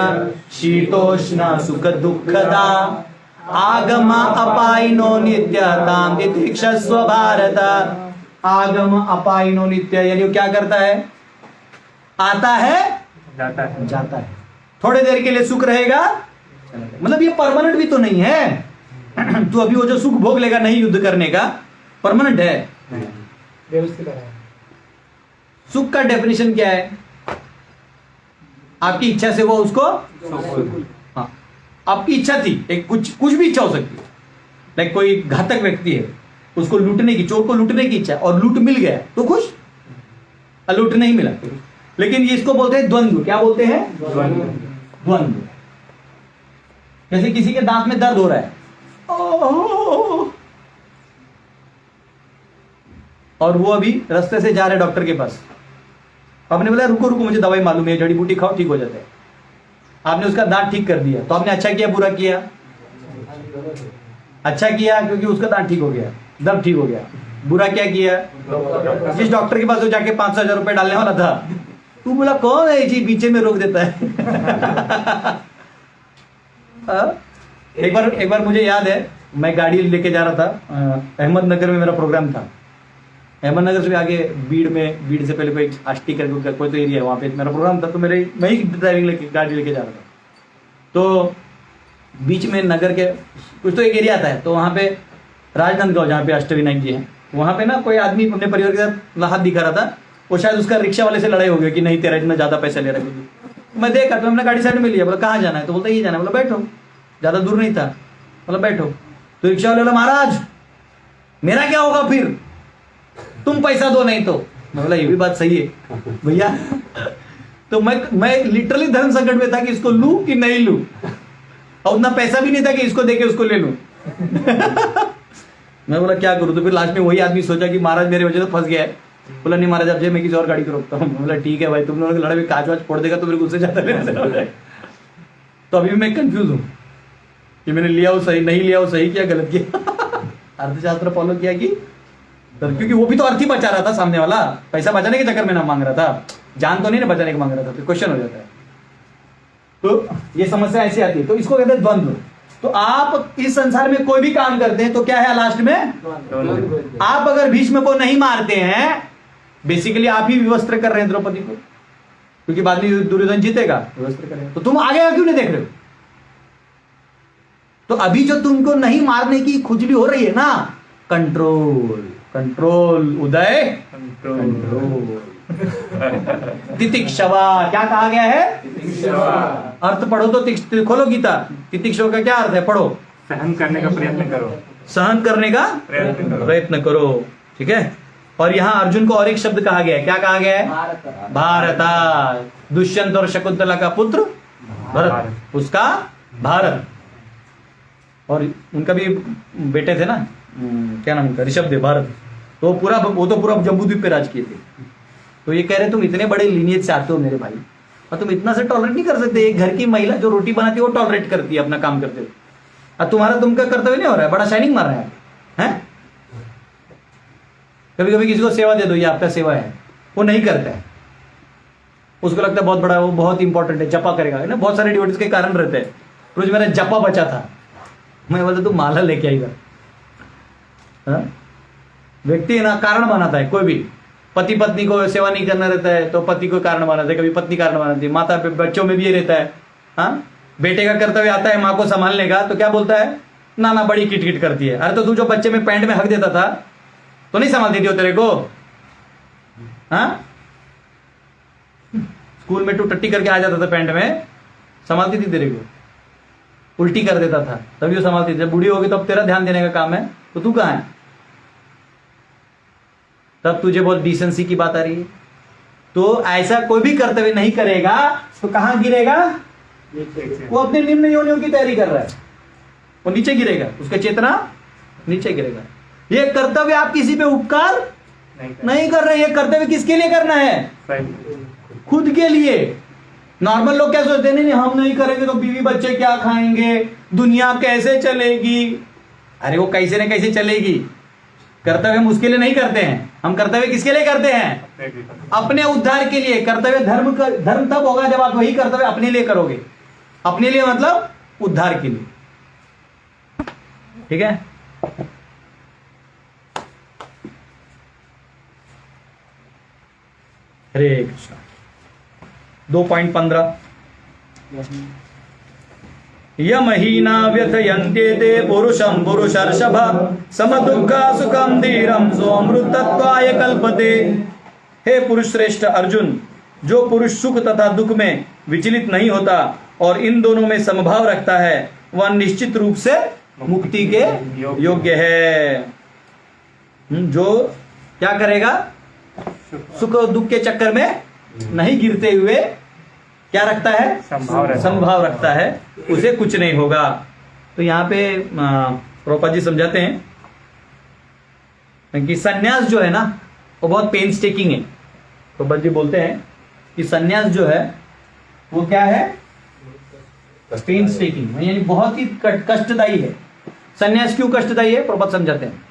शीतोष्ण सुख दुःखदा आगम अपाइनो नित्यतां तितिक्षस्व भारत। आगम अपाइनो नित्य, यानी वो क्या करता है? आता है जाता है। थोड़ी देर के लिए सुख रहेगा, मतलब ये परमानेंट भी तो नहीं है। तो अभी वो जो सुख भोग लेगा नहीं युद्ध करने का, परमानेंट है? व्यवस्थित है। सुख का डेफिनेशन क्या है? आपकी इच्छा से वो उसको, हाँ आपकी इच्छा थी, एक कुछ भी इच्छा हो सकती है, लाइक कोई घातक व्यक्ति है, उसको लूटने की, चोर को लूटने की इच्छा, और लूट मिल गया तो खुश, और लूट नहीं मिला। लेकिन ये इसको बोलते हैं द्वंद्व। क्या बोलते हैं? द्वंद्व। जैसे किसी के दांत में दर्द हो रहा है, और वो अभी रास्ते से जा रहे डॉक्टर के पास, आपने बोला रुको रुको मुझे दवाई मालूम है, जड़ी बूटी खाओ ठीक हो जाता है। आपने उसका दांत ठीक कर दिया, तो आपने अच्छा किया बुरा किया? अच्छा किया, क्योंकि उसका दांत ठीक हो गया, दर्द ठीक हो गया। बुरा क्या किया? जिस डॉक्टर के पास वो जाके 5,000 रुपए डालने वाला था, तू बोला कौन है जी पीछे में रोक देता है। एक बार मुझे याद है, मैं गाड़ी लेके जा रहा था, अहमदनगर में मेरा प्रोग्राम था। अहमदनगर से भी आगे बीड़ से पहले कोई आष्टी करके कोई तो एरिया है, वहाँ पे मेरा प्रोग्राम था। तो मैं ही गाड़ी लेके जा रहा था। तो बीच में नगर के कुछ तो एक एरिया आता है, तो वहाँ पे राजनांदगांव जहाँ पे अष्टविनायक जी हैं, वहाँ पे ना कोई आदमी अपने परिवार के साथ हाथ दिखा रहा था। वो शायद उसका रिक्शा वाले से लड़ाई हो गई कि नहीं तेरा इतना ज़्यादा पैसा ले रहा है। मैं देखा तो हमने गाड़ी साइड में लिया, बोला कहाँ जाना है, तो बोलता ये जाना है। बोला बैठो, ज़्यादा दूर नहीं था, बोला बैठो। तो रिक्शा वाले बोला महाराज मेरा क्या होगा फिर, तुम पैसा दो नहीं तो। मैं बोला ये भी बात सही है भैया। तो मैं लिटरली धर्म संकट में था कि इसको लूं कि नहीं लूं, और उतना पैसा भी नहीं था कि इसको देके उसको ले लूं। मैं बोला क्या करूं। तो फिर लास्ट में वही आदमी सोचा कि महाराज मेरे वजह से फंस गया है। बोला नहीं महाराज अब मैं किसी और गाड़ी को रोकता हूँ। बोला ठीक है भाई, तुम लोगों के लड़ाई में कांच वाच फोड़ देगा तो मेरे गुस्से जाता है। तो अभी मैं कंफ्यूज हूँ कि मैंने लिया वो सही, नहीं लिया वो सही किया, गलत किया। अर्थशास्त्र फॉलो किया कि क्योंकि वो भी तो अर्थ ही बचा रहा था, सामने वाला पैसा बचाने के चक्कर में ना मांग रहा था, जान तो नहीं ना बचाने के मांग रहा था। तो क्वेश्चन हो जाता है। तो ये समस्या ऐसी आती है, तो इसको कहते हैं द्वंद्व। तो आप इस संसार में कोई भी काम करते हैं तो क्या है लास्ट में, आप अगर भीष्म को नहीं मारते हैं, बेसिकली आप ही विवस्त्र कर रहे हैं द्रौपदी को, क्योंकि बाद में दुर्योधन जीतेगा, विवस्त्र करेगा। तो तुम आगे क्यों नहीं देख रहे हो। तो अभी जो तुमको नहीं मारने की खुजली हो रही है ना, कंट्रोल कंट्रोल उदय कंट्रोल। तितिक्षवा क्या कहा गया है, अर्थ पढ़ो तो खोलो गीता। तितिक्षवा का क्या अर्थ है, पढ़ो। सहन करने का प्रयत्न करो, सहन करने का प्रयत्न करो, ठीक है। और यहाँ अर्जुन को और एक शब्द कहा गया है, क्या कहा गया है, भारता। दुष्यंत और शकुंतला का पुत्र भरत, उसका भारत। और उनका भी बेटे थे ना, क्या नाम उनका, ऋषभदेव, भारत। तो वो तो पूरा जम्बूद्वीप पे राज किए थे। तो ये कह रहे तुम इतने बड़े लीनियज से आते हो मेरे भाई, और तुम इतना से टॉलरेट नहीं कर सकते। एक घर की महिला जो रोटी बनाती है वो टॉलरेट करती है अपना काम करते हुए, और तुमका कर्तव्य नहीं हो रहा है, बड़ा शाइनिंग मार रहा है, हैं? कभी कभी किसी को सेवा दे दो, ये आपका सेवा है, वो नहीं करता है, उसको लगता है बहुत बड़ा, वो बहुत इंपॉर्टेंट है, जपा करेगा ना। बहुत सारे डिवोटीज के कारण रहते हैं। रोज मेरा जपा बचा था, मैं बोलता तू माला लेके आएगा। व्यक्ति है ना कारण बनाता है, कोई भी पति पत्नी को सेवा नहीं करना रहता है तो पति को कारण बनाता है, कभी पत्नी कारण बनाती है, माता बच्चों में भी ये रहता है। हाँ, बेटे का कर्तव्य आता है माँ को संभालने का, तो क्या बोलता है, ना ना बड़ी किटकिट करती है। अरे तो तू जो बच्चे में पैंट में हक देता था तो नहीं संभालती थी वो तेरे को। हाँ, स्कूल में तू टट्टी करके आ जाता था पैंट में, संभालती थी तेरे को, उल्टी कर देता था तभी वो संभालती थी। जब बूढ़ी होगी तो अब तेरा ध्यान देने का काम है, तो तू कहाँ है, तब तुझे बहुत डिसेंसी की बात आ रही है। तो ऐसा कोई भी कर्तव्य नहीं करेगा तो कहां गिरेगा, वो अपने निम्न योनियों की तैयारी कर रहा है, वो नीचे गिरेगा, उसका चेतना नीचे गिरेगा। ये कर्तव्य आप किसी पे उपकार नहीं कर रहे, ये कर्तव्य किसके लिए करना है, खुद के लिए। नॉर्मल लोग क्या सोचते हैं, नहीं हम नहीं करेंगे तो बीवी बच्चे क्या खाएंगे, दुनिया कैसे चलेगी। अरे वो कैसे न कैसे चलेगी, कर्तव्य हम उसके लिए नहीं करते हैं, हम कर्तव्य किसके लिए करते हैं, अपने उद्धार के लिए। कर्तव्य धर्म तब होगा जब आप वही कर्तव्य अपने लिए करोगे, अपने लिए मतलब उद्धार के लिए, ठीक है। हरे कृष्ण। 2.15 यमहीना व्यथयन्ते ते पुरुषं पुरुषर्षभ समदुःखा सुखं धीरं सोऽमृतत्वाय कल्पते। हे पुरुष श्रेष्ठ अर्जुन, जो पुरुष सुख तथा दुख में विचलित नहीं होता और इन दोनों में समभाव रखता है, वह निश्चित रूप से मुक्ति के योग्य है। जो क्या करेगा, सुख और दुख के चक्कर में नहीं गिरते हुए क्या रखता है, समभाव रखता है, उसे कुछ नहीं होगा। तो यहाँ पे प्रभुपाद जी समझाते हैं कि सन्यास जो है ना वो बहुत पेन्स टेकिंग है। प्रभुपाद जी बोलते हैं कि सन्यास जो है वो क्या है, पेन्स टेकिंग, यानी बहुत ही कष्टदायी है। सन्यास क्यों कष्टदायी है, प्रभुपाद समझाते हैं,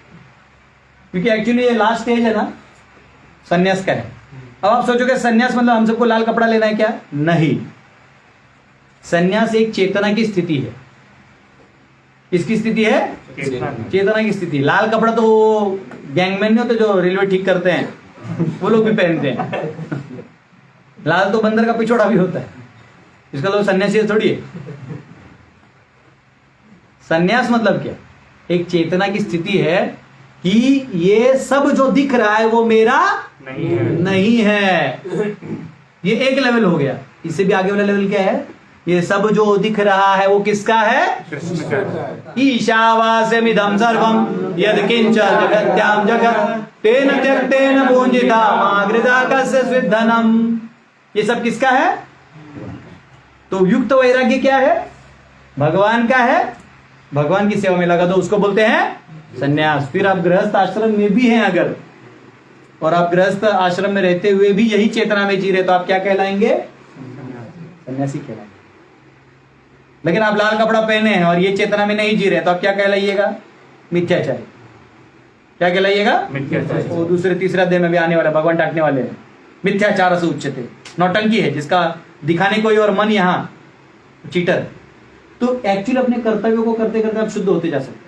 क्योंकि एक्चुअली ये लास्ट स्टेज है ना सन्यास का है। अब आप सोचोगे सन्यास मतलब हम सबको लाल कपड़ा लेना है क्या, नहीं। सन्यास एक चेतना की स्थिति है। इसकी स्थिति है चेतना चेतना की स्थिति। लाल कपड़ा तो वो गैंगमैन नहीं होते जो रेलवे ठीक करते हैं, वो लोग भी पहनते हैं। लाल तो बंदर का पिछोड़ा भी होता है, इसका तो सन्यासी थोड़ी है। सन्यास मतलब क्या? एक चेतना की स्थिति है कि ये सब जो दिख रहा है वो मेरा नहीं है। ये एक लेवल हो गया। इससे भी आगे वाला लेवल क्या है? ये सब जो दिख रहा है वो किसका है? कृष्ण का। ईशावास्यमिदं सर्वं यत्किंच जगत्यां जगत् तेन त्यक्तेन भुञ्जिता मा गृधा कस्य स्विद्धनम्। ये सब किसका है? तो युक्त वैराग्य क्या है? भगवान का है। भगवान की सेवा में लगा दो, उसको बोलते हैं सन्यास। फिर आप गृहस्थ आश्रम में भी हैं अगर, और आप गृहस्थ आश्रम में रहते हुए भी यही चेतना में जी रहे, तो आप क्या कहलाएंगे? सन्यासी कहलाएंगे। लेकिन आप लाल कपड़ा पहने हैं और ये चेतना में नहीं जी रहे, तो आप क्या कहलाइएगा? मिथ्याचारी। क्या कहलाइएगा? मिथ्याचारी। वो दूसरे तीसरे अध्याय में भी आने वाला, भगवान डांटने वाले हैं। मिथ्याचार से उच्चते, नौटंकी है जिसका दिखाने कोई और मन यहाँ चीटर। तो एक्चुअली अपने कर्तव्यों को करते करते आप शुद्ध होते जा सकते हैं।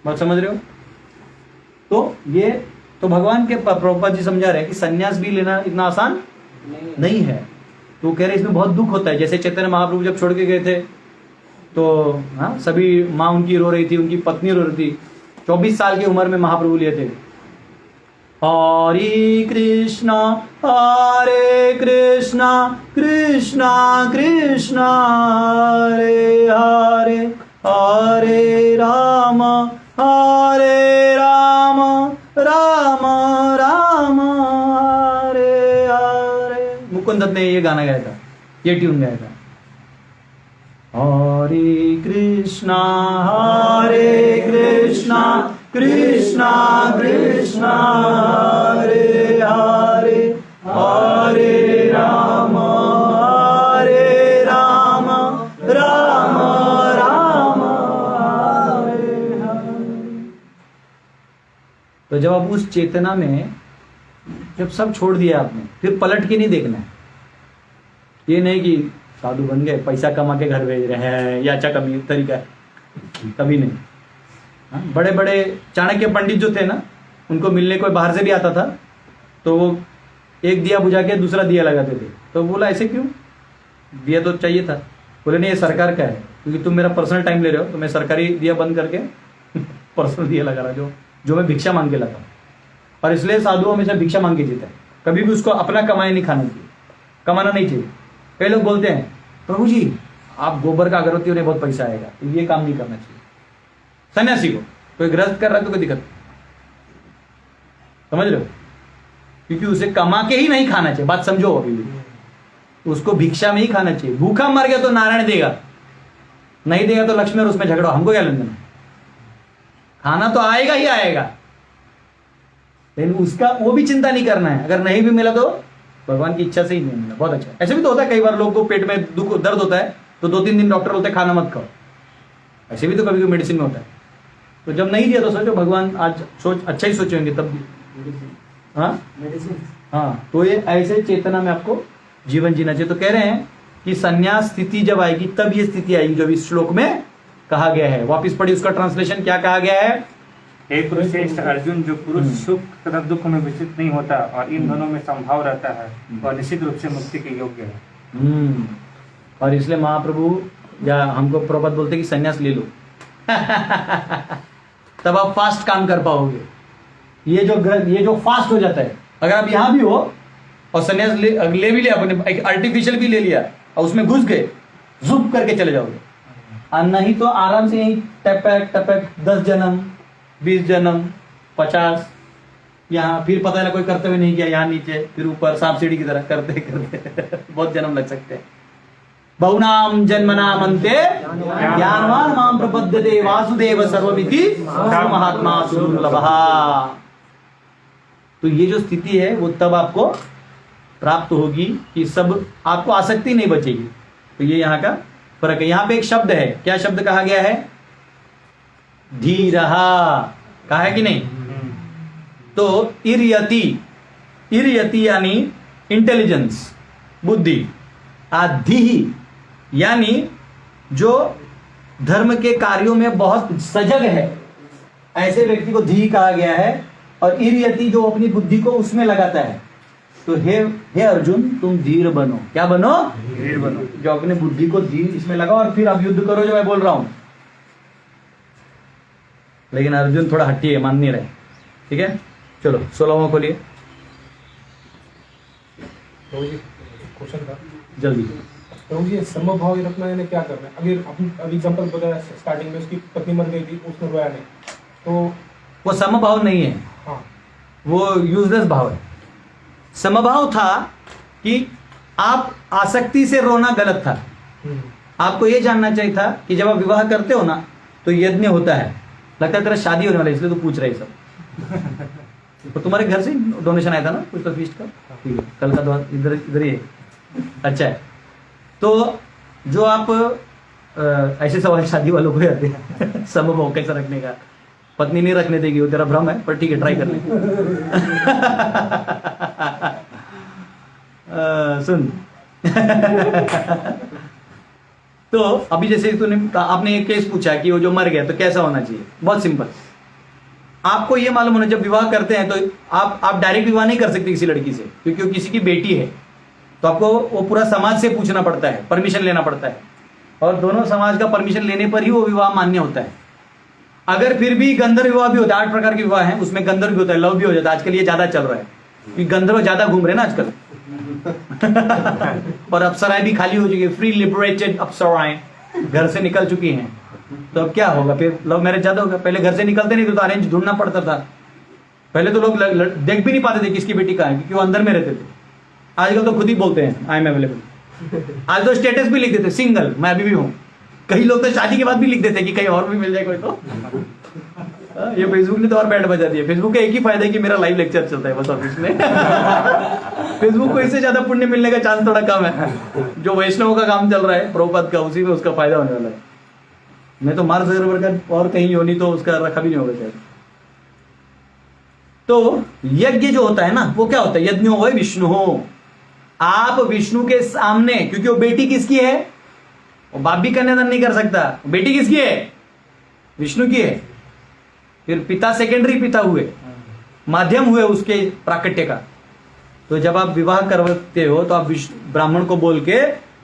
बात समझ रहे हो? तो ये तो भगवान के प्रभुपाद जी समझा रहे हैं कि सन्यास भी लेना इतना आसान नहीं है। तो कह रहे इसमें बहुत दुख होता है। जैसे चैतन्य महाप्रभु जब छोड़ के गए थे तो हाँ, सभी माँ उनकी रो रही थी, उनकी पत्नी रो रही थी। 24 साल की उम्र में महाप्रभु लिए थे। हरे कृष्णा कृष्णा कृष्णा हरे हरे, हरे राम राम राम हरे हरे। मुकुंद दत्त ने ये गाना गाया था, ये ट्यून गाया था। हरे कृष्णा कृष्णा कृष्णा हरे हरे, हरे राम राम राम हरे हरे। तो जब आप उस चेतना में जब सब छोड़ दिया आपने, फिर पलट के नहीं देखना है। ये नहीं कि साधु बन गए, पैसा कमा के घर भेज रहे हैं, या अच्छा कमी तरीका है, कभी नहीं। बड़े बड़े चाणक्य पंडित जो थे ना, उनको मिलने कोई बाहर से भी आता था तो वो एक दिया बुझा के दूसरा दिया लगाते थे। तो बोला ऐसे क्यों? दिया तो चाहिए था। बोले नहीं, ये सरकार का है, क्योंकि तुम मेरा पर्सनल टाइम ले रहे हो, तो मैं सरकारी दिया बंद करके पर्सनल दिया लगा रहा जो मैं भिक्षा मांग के लाता हूँ। और इसलिए साधु हमेशा भिक्षा मांग के जीता है। कभी भी उसको अपना कमाई नहीं खाना चाहिए, कमाना नहीं चाहिए। कई लोग बोलते हैं प्रभु जी आप गोबर का अगरबत्ती उन्हें बहुत पैसा आएगा, तो ये काम नहीं करना चाहिए। सन्यासी को कोई गृहस्थ कर रहा है तो कोई दिक्कत, समझ रहे हो? क्योंकि उसे कमा के ही नहीं खाना चाहिए। बात समझो, अभी भी उसको भिक्षा में ही खाना चाहिए। भूखा मर गया तो नारायण देगा, नहीं देगा तो लक्ष्मी और उसमें झगड़ा, हमको क्या लेना देना? खाना तो आएगा ही आएगा, लेकिन उसका वो भी चिंता नहीं करना है। अगर नहीं भी मिला तो भगवान की इच्छा से ही नहीं मिला, बहुत अच्छा। ऐसे भी तो होता है, कई बार लोग को पेट में दुख दर्द होता है तो 2-3 दिन डॉक्टर बोलते हैं खाना मत खाओ। ऐसे भी तो कभी कभी मेडिसिन में होता है। तो जब नहीं दिया तो सोचो भगवान आज अच्छा ही सोचेंगे तब भी। हाँ, तो ये ऐसे चेतना में आपको जीवन जीना चाहिए। तो कह रहे हैं कि संन्यास स्थिति जब आएगी तब ये स्थिति आएगी जो इस श्लोक में कहा गया है। वापिस पढ़िए उसका ट्रांसलेशन, क्या कहा गया है? हे कुरुश्रेष्ठ अर्जुन, जो पुरुष सुख तथा दुख में विचलित नहीं होता और इन दोनों में संभाव रहता है वह निश्चित रूप से मुक्ति के योग्य है। और इसलिए महाप्रभु या हमको प्रभुपाद बोलते कि सन्यास ले लो तब आप फास्ट काम कर पाओगे। ये जो फास्ट हो जाता है, अगर आप यहां भी हो और सन्यास ले भी लिया, अपने आर्टिफिशियल भी ले लिया और उसमें घुस गए, जुप करके चले जाओगे। और नहीं तो आराम से यही टपक टपक 10 जन्म 20 जन्म 50, यहाँ फिर पता है कोई कर्तव्य नहीं किया, यहाँ नीचे फिर ऊपर सांप सीढ़ी की तरह करते करते बहुत जन्म लग सकते हैं। बहुनाम जन्मनाम अन्ते ज्ञानवान माम प्रपद्यते वासुदेव सर्वमिति महात्मा सुदुर्लभः। तो ये जो स्थिति है वो तब आपको प्राप्त होगी कि सब आपको आसक्ति नहीं बचेगी। तो ये यहाँ का फर्क है। यहाँ पे एक शब्द है, क्या शब्द कहा गया है? धीरहा, कहा है कि नहीं? तो इर्यति यानी इंटेलिजेंस, बुद्धि। आधि यानी जो धर्म के कार्यों में बहुत सजग है, ऐसे व्यक्ति को धी कहा गया है। और इरियति जो अपनी बुद्धि को उसमें लगाता है। तो हे अर्जुन, तुम धीर बनो। क्या बनो? धीर बनो। जो अपने बुद्धि को धीर इसमें लगाओ और फिर आप युद्ध करो, जो मैं बोल रहा हूं। लेकिन अर्जुन थोड़ा हट्टी है, मान नहीं रहे। ठीक है, चलो 16वां खोलिए तो ये क्वेश्चन था जल्दी। तो ये समभाव भाव रखना यानी क्या करना है? अभी एग्जांपल बताया स्टार्टिंग में, उसकी पत्नी मर गई थी, उसने रोया नहीं, तो वो समभाव नहीं है, हाँ वो यूजलेस भाव है। समभाव था कि आप आसक्ति से रोना गलत था। आपको ये जानना चाहिए था कि जब आप विवाह करते हो ना तो यज्ञ होता है। लगता है तेरा शादी होने वाला है, इसलिए तो पूछ रहे सब। तो तुम्हारे घर से डोनेशन आया था ना कुछ तो फीस्ट का? ठीक है, कल का तो इधर इधर ही है। अच्छा है, तो जो आप ऐसे सवाल शादी वालों को आते हैं समभाव कैसा रखने का, पत्नी नहीं रखने देगी, वो तेरा भ्रम है, पर ठीक है, ट्राई कर ले। सुन तो अभी जैसे तूने आपने एक केस पूछा कि वो जो मर गया तो कैसा होना चाहिए, बहुत सिंपल। आपको ये मालूम होना, जब विवाह करते हैं तो आप डायरेक्ट विवाह नहीं कर सकते किसी लड़की से, क्योंकि वो किसी की बेटी है। तो आपको वो पूरा समाज से पूछना पड़ता है, परमिशन लेना पड़ता है, और दोनों समाज का परमिशन लेने पर ही वो विवाह मान्य होता है। अगर फिर भी गंधर्व विवाह भी होता है, 8 प्रकार के विवाह हैं, उसमें गंधर्व भी होता है, लव भी हो जाता है। आजकल ये ज्यादा चल रहा है कि गंधर्व ज्यादा घूम रहे हैं ना आजकल। और अप्सराएं भी खाली हो चुकी है, फ्री लिबरेटेड अप्सराएं घर से निकल चुकी हैं। तो अब क्या होगा, फिर लव मैरिज ज्यादा होगा। पहले घर से निकलते नहीं तो अरेंज ढूंढना पड़ता था। पहले तो लोग देख भी नहीं पाते थे किसकी बेटी कहाँ है, क्योंकि वो अंदर में रहते थे। आजकल तो खुद ही बोलते हैं आई एम अवेलेबल। आज तो स्टेटस भी लिख देते सिंगल, मैं अभी भी हूँ। कई लोग तो शादी के बाद भी लिख देते कि कहीं और भी मिल जाए कोई तो। ये फेसबुक ने तो और बैंड बजा दिया। फेसबुक का एक ही फायदा है कि मेरा लाइव लेक्चर चलता है बस ऑफिस में। फेसबुक को इससे ज्यादा पुण्य मिलने का चांस थोड़ा कम है। जो वैष्णव का काम चल रहा है प्रभुपाद का, उसी में उसका फायदा होने वाला है। मैं तो मार्क ज़करबर्ग का और कहीं योनी तो उसका रखा भी नहीं होगा शायद। तो यज्ञ जो होता है ना, वो क्या होता है? यज्ञ हो विष्णु हो। आप विष्णु के सामने, क्योंकि वो बेटी किसकी है? वो बाप भी कन्यादान नहीं कर सकता। बेटी किसकी है? विष्णु की है। फिर पिता सेकेंडरी पिता हुए, माध्यम हुए उसके प्राकट्य का। तो जब आप विवाह करते हो तो आप ब्राह्मण को बोल के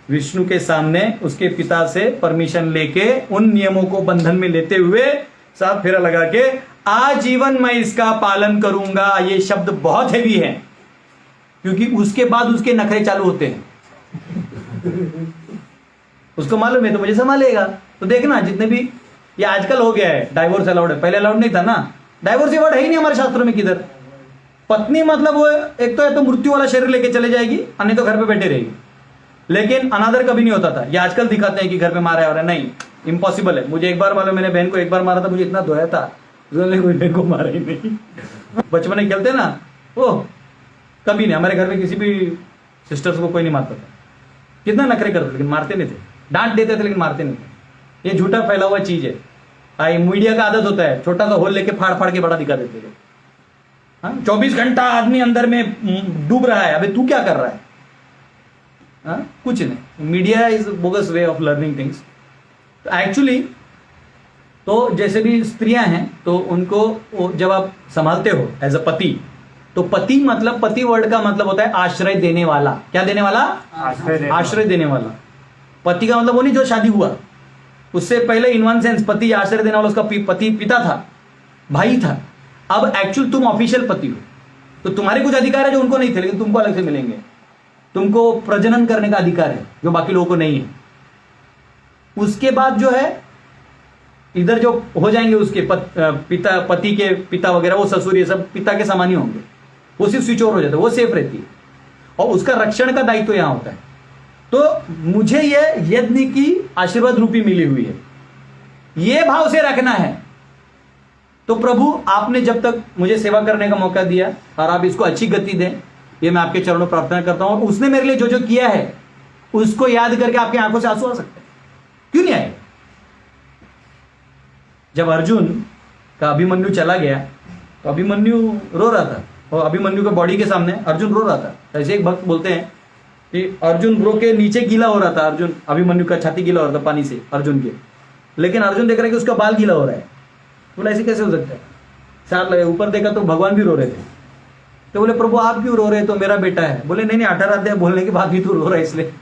विष्णु के सामने उसके पिता से परमिशन लेके उन नियमों को बंधन में लेते हुए 7 फेरा लगा के आजीवन मैं इसका पालन करूंगा। ये शब्द बहुत हैवी है, क्योंकि उसके बाद उसके नखरे चालू होते हैं। उसको मालूम है तो मुझे संभालेगा। तो देखना जितने भी, ये आजकल हो गया है डाइवोर्स अलाउड है, पहले अलाउड नहीं था ना। डाइवोर्स ये वर्ड है ही नहीं हमारे शास्त्रों में किधर। पत्नी मतलब वो एक तो है तो मृत्यु वाला शरीर लेके चले जाएगी, अन्य तो घर पे बैठे रहेगी। लेकिन अनादर कभी नहीं होता था। ये आजकल दिखाते हैं कि घर पे मारा है, नहीं, इम्पॉसिबल है। मुझे एक बार मालूम, मैंने बहन को एक बार मारा था, मुझे इतना धोया था, उसने कोई बहन को मारा ही नहीं। बचपन में खेलते ना, वो कभी नहीं। हमारे घर में किसी भी सिस्टर्स को कोई नहीं मारता था। कितना नखरे करते लेकिन मारते नहीं थे, डांट देते थे लेकिन मारते नहीं थे। ये झूठा फैला हुआ चीज है। मीडिया का आदत होता है, छोटा सा होल लेके फाड़ फाड़ के बड़ा दिखा देते थे। 24 घंटा आदमी अंदर में डूब रहा है, अबे तू क्या कर रहा है? कुछ नहीं। Media is bogus way of learning things. Actually तो जैसे भी स्त्रियां हैं तो उनको जब आप संभालते हो एज अ पति, तो पति मतलब, पति वर्ड का मतलब होता है आश्रय देने वाला। क्या देने वाला? आश्रय देने वाला। पति का मतलब वो नहीं जो शादी हुआ, उससे पहले इन वन सेंस पति आश्रय देने वाला उसका पति पिता था, भाई था। अब एक्चुअल तुम ऑफिशियल पति हो, तो तुम्हारे कुछ अधिकार है जो उनको नहीं थे, लेकिन तुमको अलग से मिलेंगे। तुमको प्रजनन करने का अधिकार है जो बाकी लोगों को नहीं है। उसके बाद जो है इधर जो हो जाएंगे उसके पिता, पति के पिता वगैरह, वो ससुर, ये सब पिता के समान ही होंगे। वो सिर्फ स्विच ओवर हो जाता है, वो सेफ रहती है, और उसका रक्षण का दायित्व यहां होता है। तो मुझे ये यज्ञ की आशीर्वाद रूपी मिली हुई है, ये भाव से रखना है। तो प्रभु आपने जब तक मुझे सेवा करने का मौका दिया और आप इसको अच्छी गति दें, ये मैं आपके चरणों प्रार्थना करता हूं। और उसने मेरे लिए जो जो किया है उसको याद करके आपकी आंखों से आंसू आ सकते हैं, क्यों नहीं आए? जब अर्जुन का अभिमन्यु चला गया तो अभिमन्यु रो रहा था, और अभिमन्यु के बॉडी के सामने अर्जुन रो रहा था। ऐसे एक भक्त बोलते हैं कि अर्जुन रो के नीचे गीला हो रहा था, अर्जुन अभिमन्यु का छाती गीला हो रहा था पानी से अर्जुन के। लेकिन अर्जुन देख रहा है कि उसका बाल गीला हो रहा है। बोला ऐसे कैसे हो सकता है? साथ लगे, ऊपर देखा तो भगवान भी रो रहे थे। तो बोले प्रभु आप क्यों रो रहे? तो मेरा बेटा है। बोले नहीं 18 अध्याय बोलने के बाद भी तू रो रहा है इसलिए।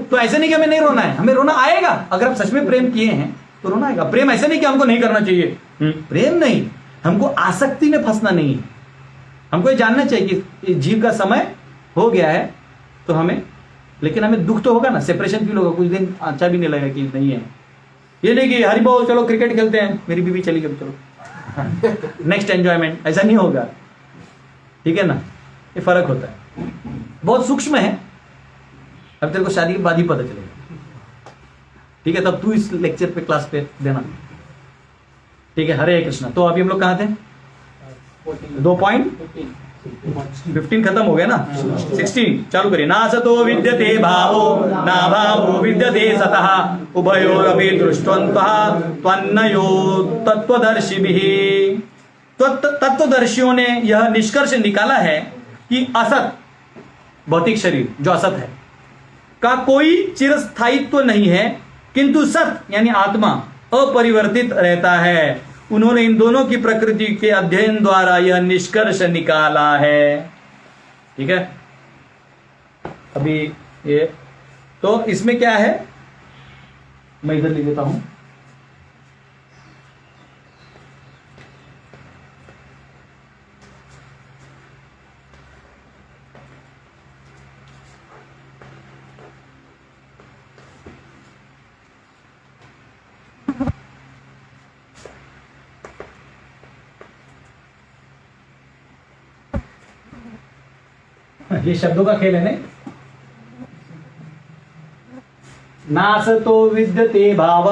तो ऐसे नहीं कि हमें नहीं रोना है, हमें रोना आएगा। अगर आप सच में प्रेम किए हैं तो रोना आएगा। प्रेम ऐसे नहीं कि हमको नहीं करना चाहिए, प्रेम नहीं, हमको आसक्ति में फंसना नहीं है। हमको ये जानना चाहिए कि जीव का समय हो गया है तो हमें, लेकिन हमें दुख तो होगा ना, सेपरेशन फील होगा, कुछ दिन अच्छा भी नहीं लगेगा कि नहीं है। ये नहीं कि हरी बोल चलो क्रिकेट खेलते हैं, मेरी बीवी चली गई चलो नेक्स्ट एंजॉयमेंट, ऐसा नहीं होगा। ठीक है ना, ये फर्क होता है, बहुत सूक्ष्म है। अब तेरे को शादी के बाद ही पता चलेगा। ठीक है, तब तू इस लेक्चर पे क्लास पे देना। ठीक है, हरे कृष्णा। तो अभी हम लोग कहाँ थे? 2.15 खत्म हो गया ना। 16 चालू करिए। ना सतो विद्यते भावो ना भावो विद्यते सतः उभयोरपि दृष्टवन्तः त्वन्नयो तत्वदर्शिभिः। तत्वदर्शियों ने यह निष्कर्ष निकाला है कि असत, भौतिक शरीर जो असत है, का कोई चिरस्थायित्व नहीं है, किंतु सत यानी आत्मा अपरिवर्तित रहता है। उन्होंने इन दोनों की प्रकृति के अध्ययन द्वारा यह निष्कर्ष निकाला है। ठीक है, अभी ये तो इसमें क्या है, मैं इधर लिख देता हूं। ये शब्दों का खेल है नहीं। नासतो विद्यते भाव,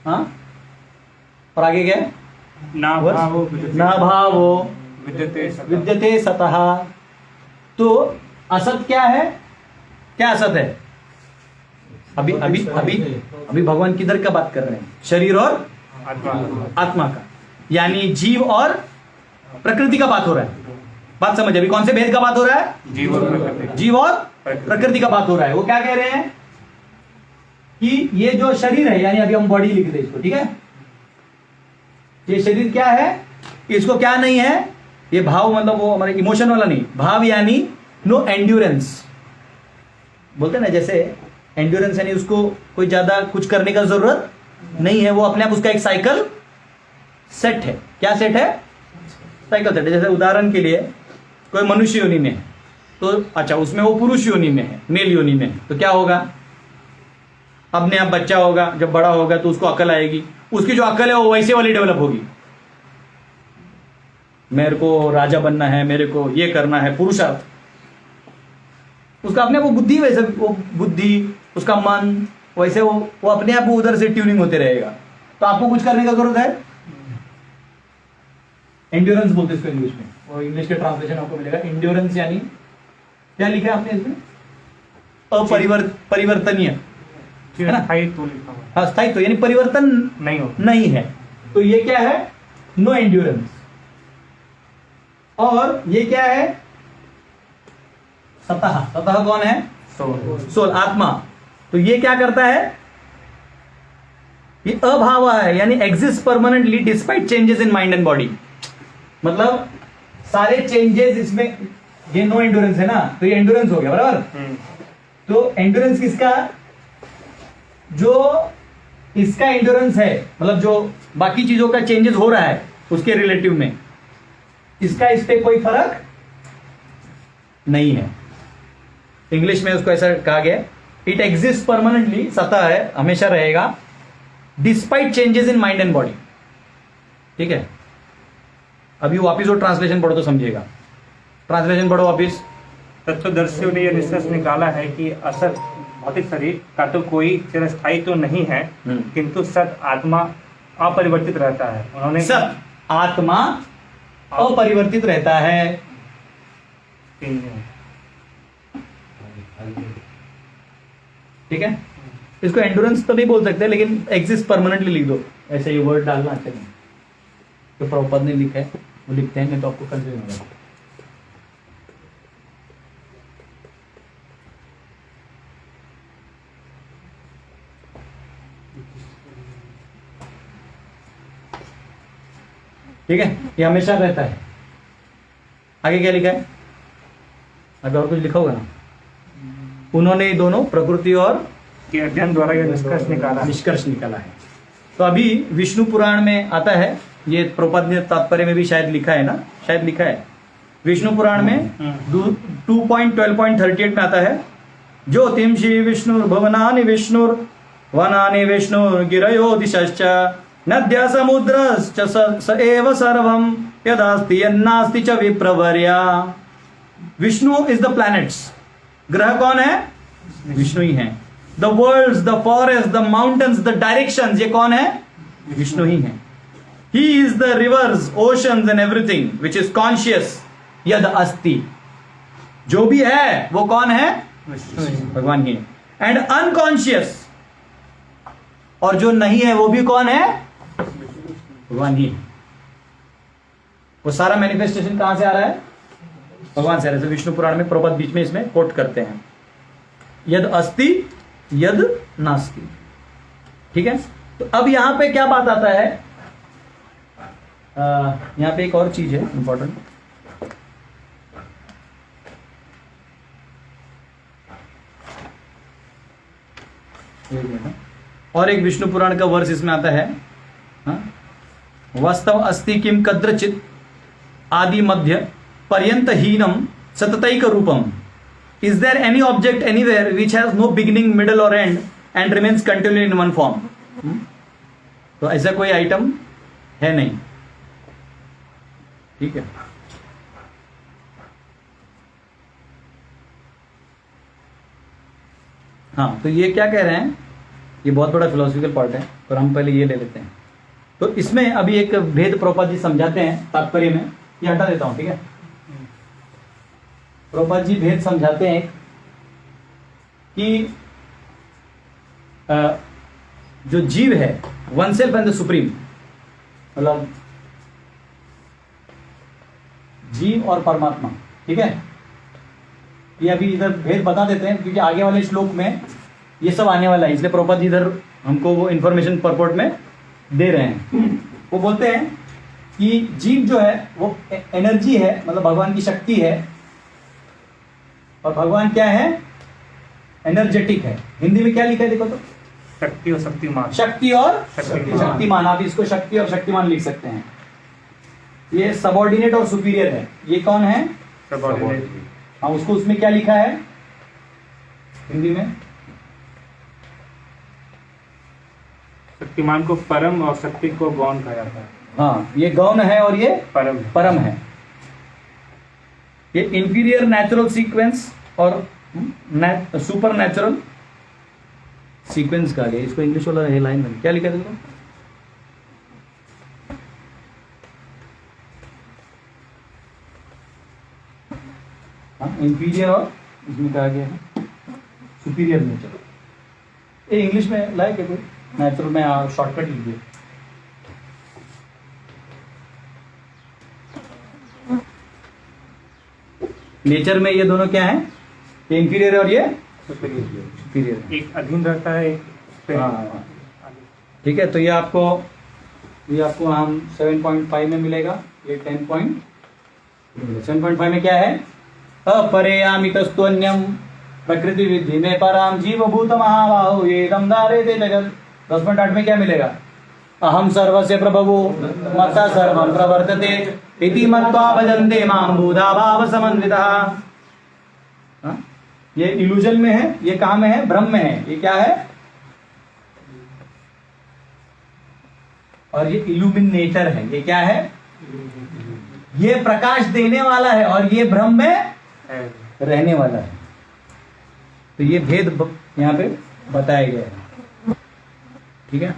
हाँ, और आगे क्या है? ना भावो विद्यते सतः। तो असत क्या है? क्या असत है? अभी अभी अभी अभी भगवान किधर का बात कर रहे हैं? शरीर और आत्मा का, यानी जीव और प्रकृति का बात हो रहा है। बात समझ, अभी कौन से भेद का बात हो रहा है? जीव और प्रकृति का बात हो रहा है। वो क्या कह रहे हैं कि ये जो शरीर है, यानी अभी हम बॉडी लिख दे इसको, ठीक है, ये शरीर क्या है, इसको क्या नहीं है, ये भाव मतलब वो हमारे इमोशन वाला नहीं, भाव यानी नो एंड्योरेंस बोलते ना, जैसे एंड्योरेंस यानी उसको कोई ज्यादा कुछ करने का जरूरत नहीं है, वो अपने आप उसका एक साइकिल सेट है। क्या सेट है? साइकिल सेट है। जैसे उदाहरण के लिए कोई मनुष्य योनि में है तो अच्छा, उसमें वो पुरुष योनि में है, मेल योनि में है, तो क्या होगा? अपने आप बच्चा होगा, जब बड़ा होगा तो उसको अकल आएगी, उसकी जो अकल है वो वैसे वाली डेवलप होगी। मेरे को राजा बनना है, मेरे को ये करना है, पुरुषार्थ, उसका अपने आप वो बुद्धि, वैसे वो बुद्धि, उसका मन वैसे वो अपने आप उधर से ट्यूनिंग होते रहेगा। तो आपको कुछ करने का जरूरत है? एंड्योरेंस बोलते हैं इसको इंग्लिश में, वो इंग्लिश के ट्रांसलेशन आपको मिलेगा। एंड्योरेंस यानी क्या लिखा है आपने इसमें? परिवर्तनीय है ना, हाँ, स्थायित्व यानी परिवर्तन नहीं है। तो ये क्या है? No endurance. और ये क्या है? सतह। सतह कौन है? सोल, आत्मा। तो ये क्या करता है? ये अभाव है, यानी exist permanently despite changes in mind and body. मतलब सारे चेंजेस इसमें, ये नो एंड्योरेंस है ना, तो ये एंड्योरेंस हो गया, बराबर। तो एंड्योरेंस किसका? जो इसका एंड्योरेंस है, मतलब जो बाकी चीजों का चेंजेस हो रहा है उसके रिलेटिव में, इसका इस पे कोई फर्क नहीं है। इंग्लिश में उसको ऐसा कहा गया, इट एग्जिस्ट परमानेंटली, सतह है, हमेशा रहेगा, despite changes in mind and body. ठीक है, अभी वापिस वो ट्रांसलेशन पढ़ो तो समझिएगा। ट्रांसलेशन पढ़ो वापिस। तत्वदर्शियों ने यह निष्कर्ष निकाला है कि असत भौतिक शरीर का तो कोई चिरस्थायी तो नहीं है, किंतु सत आत्मा अपरिवर्तित रहता है। उन्होंने सत आत्मा अपरिवर्तित रहता है। ठीक है, इसको एंड्योरेंस तो नहीं बोल सकते, लेकिन एग्जिस्ट परमानेंटली लिख दो, ऐसे ये वर्ड डालना अच्छा नहीं। तो प्रभुपाद ने लिखा है वो लिखते हैं, नहीं तो आपको कंफ्यूजन होगा। ठीक है, ये हमेशा रहता है। आगे क्या लिखा है, आगे और कुछ लिखा होगा ना। उन्होंने ये दोनों प्रकृति और के अध्ययन द्वारा यह निष्कर्ष निकाला है। तो अभी विष्णु पुराण में आता है, ये प्रपद ने तात्पर्य में भी शायद लिखा है ना, शायद लिखा है विष्णु पुराण में 2.12.38 में आता है, ज्योतिषी विष्णुर्भवनानि विष्णुर्वनानि विष्णुर्गिरयो दिशश्च नद्या समुद्रश्च स एव सर्वं यदास्ति यन्नास्ति च विप्रवर्या। विष्णु इज द प्लैनेट्स, ग्रह कौन है, विष्णु ही है। The worlds, the forest, the mountains, the directions, ये कौन है, विष्णु ही है। He is the rivers, oceans and everything which is conscious यद अस्ति, जो भी है वो कौन है, भगवान ही है। एंड अनकॉन्शियस, और जो नहीं है वो भी कौन है, भगवान ही है। वो सारा मैनिफेस्टेशन कहां से आ रहा है, भगवान से आ रहा है। विष्णु पुराण में प्रपद बीच में इसमें कोट करते हैं, यद अस्ति यद नास्ति। ठीक है, तो अब यहां पे क्या बात आता है, यहां पे एक और चीज है इंपॉर्टेंट। और एक विष्णु पुराण का वर्ष इसमें आता है, वास्तव अस्ति किम कद्रचित आदि मध्य पर्यंत हीनम सततैक रूपम। Is there any object anywhere which has no beginning middle or end and remains continue in one form. तो ऐसा कोई आइटम है नहीं। ठीक है, हाँ, तो ये क्या कह रहे हैं, ये बहुत बड़ा फिलोसफिकल पार्ट है, पर हम पहले ये ले लेते हैं। तो इसमें अभी एक भेद प्रभुपाद जी समझाते हैं तात्पर्य में, ये हटा देता हूं। ठीक है, प्रभुपाद जी भेद समझाते हैं कि जो जीव है, one self and the supreme, मतलब जीव और परमात्मा। ठीक है, ये अभी इधर भेद बता देते हैं क्योंकि आगे वाले श्लोक में ये सब आने वाला है, इसलिए प्रभुपाद जी इधर हमको वो इंफॉर्मेशन परपोर्ट में दे रहे हैं। वो बोलते हैं कि जीव जो है वो एनर्जी है, मतलब भगवान की शक्ति है, और भगवान क्या है, एनर्जेटिक है। हिंदी में क्या लिखा है देखो तो, शक्ति और शक्तिमान। शक्ति और शक्तिमान, आप इसको शक्ति और शक्तिमान लिख सकते हैं। ये सबऑर्डिनेट और सुपीरियर है। ये कौन है, सबऑर्डिनेट। हाँ, उसको उसमें क्या लिखा है हिंदी में, शक्तिमान को परम और शक्ति को गौण कहा जाता है। हाँ, ये गौण है और ये परम है। ये इंफीरियर नेचुरल सीक्वेंस और सुपर नेचुरल सीक्वेंस का है। इसको इंग्लिश वाला है लाइन में क्या लिखा है देखो, इंफीरियर और इसमें कहा गया है सुपीरियर नेचर। ये इंग्लिश में लाए क्या कोई, नेचुरल में शॉर्टकट लीजिए। नेचर में ये दोनों क्या है, ये इंफीरियर और ये सुपीरियर, एक अधीन रहता है, एक पे। हाँ, ठीक है। तो ये आपको हम 7.5 में मिलेगा, ये 7.5 में क्या है, अपरेयामितस्तुन्यम प्रकृति विधि में पराम जीव भूत महाबाहु ये दम धारे दे जगत। 10.8 में क्या मिलेगा, अहम सर्वस्य प्रभवो मत्ता सर्वं प्रवर्तते इति मत्वा भजन्ते मां बुधा भाव समन्वितः। ये इल्यूजन में है, ये कहां में है, ब्रह्म में है। ये क्या है, और ये इल्यूमिनेटर है। ये क्या है, ये प्रकाश देने वाला है, और ये ब्रह्म में रहने वाला है। तो ये भेद यहां पे बताया गया है। ठीक है,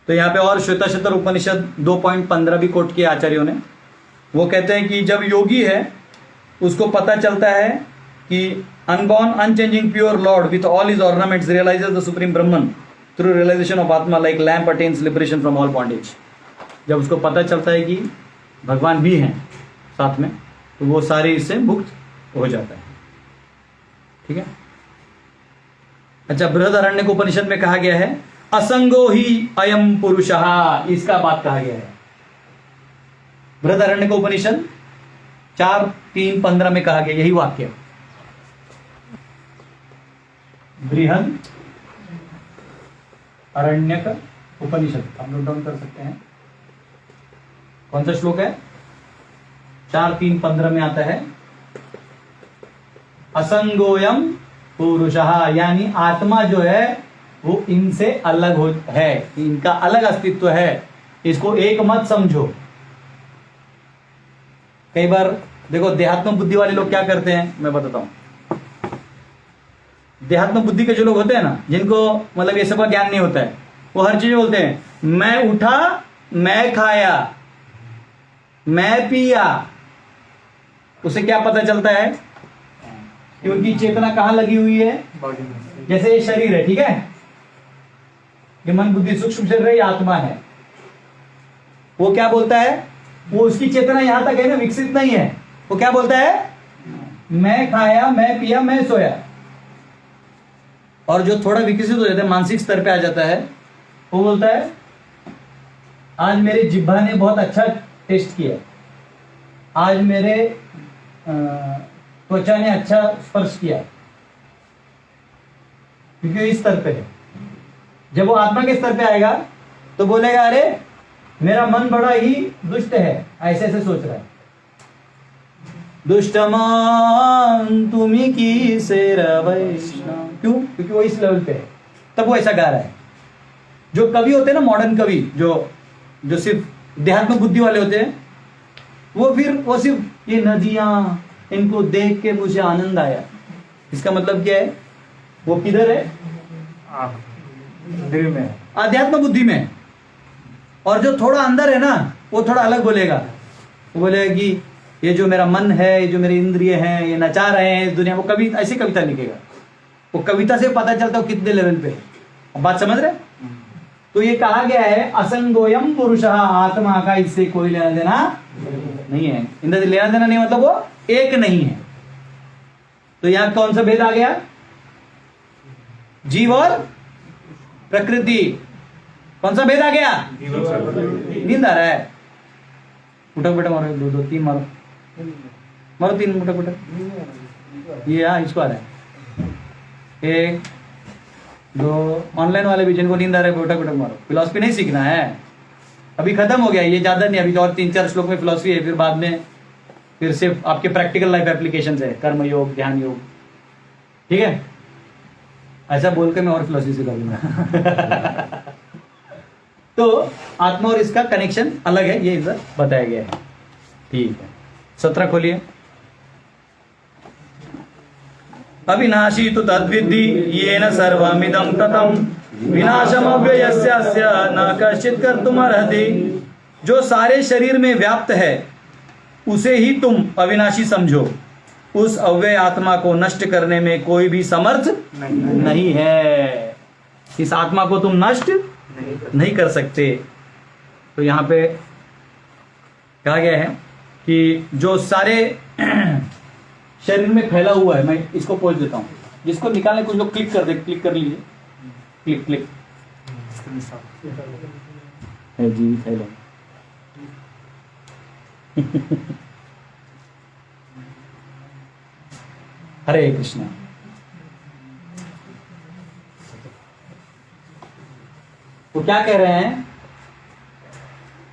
तो यहां पे और श्वेताश्वतर उपनिषद 2.15 भी कोट किया आचार्यों ने। वो कहते हैं कि जब योगी है उसको पता चलता है कि unborn unchanging pure lord with all his ornaments realises the supreme Brahman through realisation of atma like lamp attains liberation from all bondage. जब उसको पता चलता है कि भगवान भी हैं साथ में, तो वो सारे इससे मुक्त हो जाता है। ठीक है, अच्छा, बृहदारण्यक उपनिषद में कहा गया है असंगो ही अयम पुरुषः, इसका बात कहा गया है। बृहदारण्यक उपनिषद 4:3-15 में कहा गया यही वाक्य। बृहद अरण्यक उपनिषद आप नोट डाउन कर सकते हैं। कौन सा श्लोक है? 4:3-15 में आता है असंगोयम पुरुषः, यानी आत्मा जो है वो इनसे अलग है, इनका अलग अस्तित्व है, इसको एक मत समझो। कई बार देखो देहात्म बुद्धि वाले लोग क्या करते हैं, मैं बताता हूं। देहात्म बुद्धि के जो लोग होते हैं ना, जिनको मतलब ये सब का ज्ञान नहीं होता है, वो हर चीज बोलते हैं मैं उठा, मैं खाया, मैं पिया। उसे क्या पता चलता है कि उनकी चेतना कहां लगी हुई है? जैसे ये शरीर है, ठीक है, ये मन बुद्धि सूक्ष्म शरीर है, ये आत्मा है। वो क्या बोलता है? वो उसकी चेतना यहां तक है ना, विकसित नहीं है। वो क्या बोलता है? मैं खाया, मैं पिया, मैं सोया। और जो थोड़ा विकसित हो जाता है, मानसिक स्तर पे आ जाता है, वो बोलता है आज मेरे जिह्वा ने बहुत अच्छा टेस्ट किया, आज मेरे त्वचा ने अच्छा स्पर्श किया, क्योंकि इस स्तर पे है। जब वो आत्मा के स्तर पे आएगा तो बोलेगा अरे मेरा मन बड़ा ही दुष्ट है, ऐसे ऐसे सोच रहा है। दुष्टमान तुम्ही की से वैष्णव, क्यों? क्योंकि वो इस लेवल पे है, तब वो ऐसा गा रहा है। जो कवि होते हैं ना, मॉडर्न कवि, जो सिर्फ देहात्म बुद्धि वाले होते हैं, वो सिर्फ ये नदियां, इनको देख के मुझे आनंद आया। इसका मतलब क्या है? वो किधर है? दिल में, आध्यात्म बुद्धि में। और जो थोड़ा अंदर है ना, वो थोड़ा अलग बोलेगा। वो बोलेगा कि ये जो मेरा मन है, ये जो मेरे इंद्रिय हैं, ये नचा रहे हैं इस दुनिया। वो कभी ऐसी कविता लिखेगा, वो कविता से पता चलता है वो कितने लेवल पे है। अब बात समझ रहे? तो ये कहा गया है असंगोयम पुरुषः, आत्मा का इससे कोई लेना देना नहीं है। इनसे लेना देना नहीं मतलब वो एक नहीं है। तो यहां कौन सा भेद आ गया? जीव और प्रकृति। कौन सा भेद आ गया? नींद आ रहा है? उठक बेटा मारो, दो 3 मारो, 3 उठक बेटा। ये इसको आ रहा है 1 2। ऑनलाइन वाले भी जिनको नींद आ रहा है उठक बेटा मारो। फिलॉसफी नहीं सीखना है, अभी खत्म हो गया ये, ज्यादा नहीं। अभी तो और 3-4 श्लोक में फिलॉसफी है, फिर बाद में फिर सिर्फ आपके प्रैक्टिकल लाइफ एप्लीकेशन है, कर्म योग, ध्यान योग, ठीक है। ऐसा बोल के मैं और फिलॉसफी सिखा दूंगा। तो आत्मा और इसका कनेक्शन अलग है, ये इधर बताया गया है, ठीक है। 17 खोलिए। अविनाशी तो तद्विद्धि येन सर्वमिदं ततम् विनाशम अव्ययस्यास्य न कश्चित् कर्तुमर्हति। जो सारे शरीर में व्याप्त है उसे ही तुम अविनाशी समझो, उस अव्यय आत्मा को नष्ट करने में कोई भी समर्थ नहीं है। इस आत्मा को तुम नष्ट नहीं कर सकते। तो यहां पे कहा गया है कि जो सारे शरीर में फैला हुआ है, मैं इसको पोच देता हूं, जिसको निकालने कुछ लोग क्लिक कर लीजिए, क्लिक है जी फैला। हरे कृष्णा। वो क्या कह रहे हैं?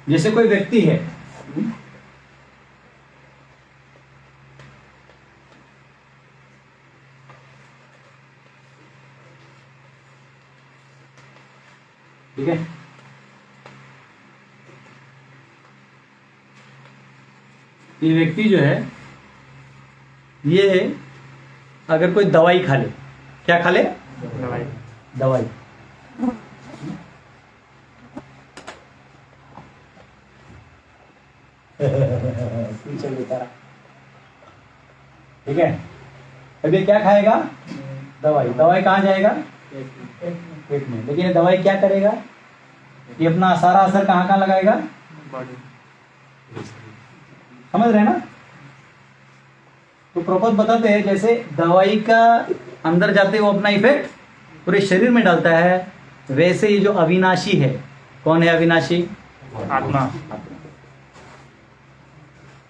जैसे कोई व्यक्ति है, ठीक है, ये व्यक्ति जो है, ये अगर कोई दवाई खा ले, क्या खा ले? दवाई। ठीक है, अब ये क्या खाएगा? दवाई। दवाई कहाँ जाएगा? पेट में। लेकिन ये दवाई क्या करेगा? ये अपना सारा असर कहाँ कहाँ लगाएगा? समझ रहे हैं ना? तो प्रपोज बताते हैं जैसे दवाई का अंदर जाते वो अपना इफेक्ट पूरे शरीर में डालता है, वैसे ही जो अविनाशी है, कौन है अविनाशी? आत्मा।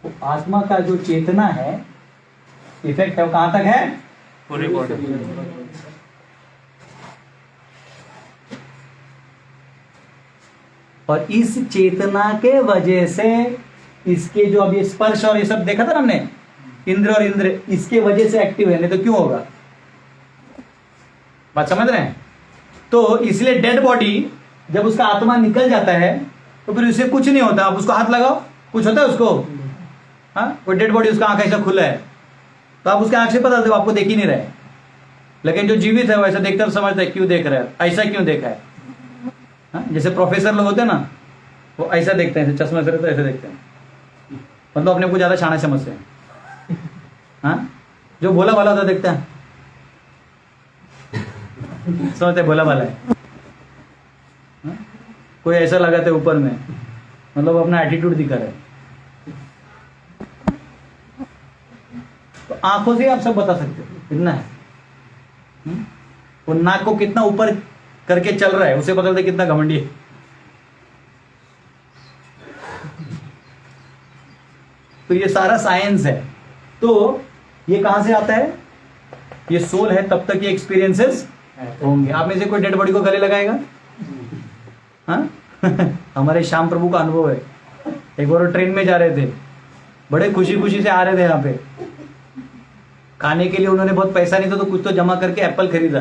तो आत्मा का जो चेतना है, इफेक्ट है, वो कहां तक है? पूरी बॉडी। और इस चेतना के वजह से इसके जो अब ये स्पर्श और ये सब देखा था ना हमने, इंद्र और इंद्र, इसके वजह से एक्टिव है, नहीं तो क्यों होगा? बात समझ रहे हैं? तो इसलिए डेड बॉडी जब उसका आत्मा निकल जाता है तो फिर उसे कुछ नहीं होता। आप उसको हाथ लगाओ, कुछ होता है उसको? हाँ, वो डेड बॉडी, उसका आंख ऐसा खुला है तो आप उसके आंख से पता, आपको देख ही नहीं रहे। लेकिन जो जीवित है वो ऐसा देखता समझता है, क्यों देख रहा है, ऐसा क्यों देखा है? हाँ? जैसे प्रोफेसर लोग होते हैं ना, वो ऐसा देखते हैं, चश्मा से रहता है, ऐसा देखते हैं, मतलब अपने को ज्यादा शाना समझते हैं। हाँ? जो भोला भाला होता देखता है, समझते भोला भाला है। हाँ? कोई ऐसा लगाते ऊपर में, मतलब अपना एटीट्यूड दिखा रहा है। तो आंखों से आप सब बता सकते हो, इतना है। वो नाक को कितना ऊपर करके चल रहा है, उसे पता चलता है कितना घमंडी है। तो ये सारा साइंस है। तो ये कहां से आता है? ये सोल है, तब तक ये एक्सपीरियंसेस होंगे। आप में से कोई डेड बॉडी को गले लगाएगा? हाँ? हमारे श्याम प्रभु का अनुभव है। एक बार वो ट्रेन में जा रहे थे, बड़े खुशी खुशी से आ रहे थे यहाँ पे, खाने के लिए उन्होंने बहुत पैसा नहीं था तो कुछ तो जमा करके एप्पल खरीदा।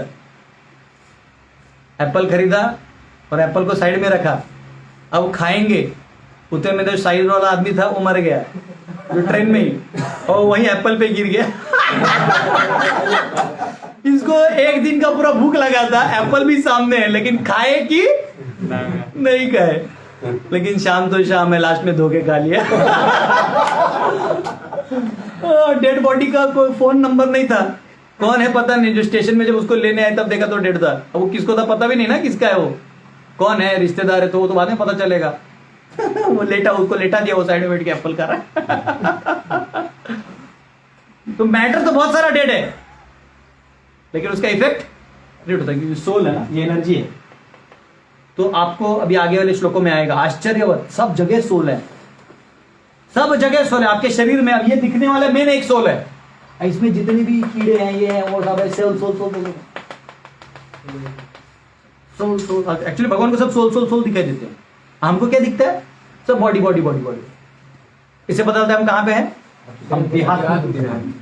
एप्पल खरीदा और एप्पल को साइड में रखा। अब खाएंगे, उतने में जो साइड वाला आदमी था वो मर गया, जो ट्रेन में ही, और वही एप्पल पे गिर गया। इसको एक दिन का पूरा भूख लगा था, एप्पल भी सामने है, लेकिन खाए कि नहीं खाए। लेकिन शाम तो शाम है, लास्ट में धोखे खा लिया। डेड बॉडी का कोई फोन नंबर नहीं था, कौन है पता नहीं। जो स्टेशन में जब उसको लेने आए तब देखा तो डेड था। अब वो किसको था पता भी नहीं ना, किसका है वो, कौन है, रिश्तेदार है, तो वो तो बाद में पता चलेगा। वो लेटा, उसको लेटा दिया, वो साइड में बैठ के एप्पल खा रहा है। तो मैटर तो बहुत सारा डेड है, लेकिन उसका इफेक्ट नहीं होता, क्योंकि सोल है ना, ये एनर्जी है। तो आपको अभी आगे वाले श्लोकों में आएगा, आश्चर्यवत सब जगह सोल है, सब जगह सोल है आपके शरीर में। अब ये दिखने वाला मेन एक सोल है, इसमें जितने भी कीड़े हैं, ये हैं, वो सब है, soul soul soul soul soul. Actually भगवान को सब सोल सोल सोल दिखाई देते हैं, हमको क्या दिखता है? सब बॉडी बॉडी बॉडी बॉडी। इससे पता चलता है हम कहां पे हैं, हम देहात्मिक।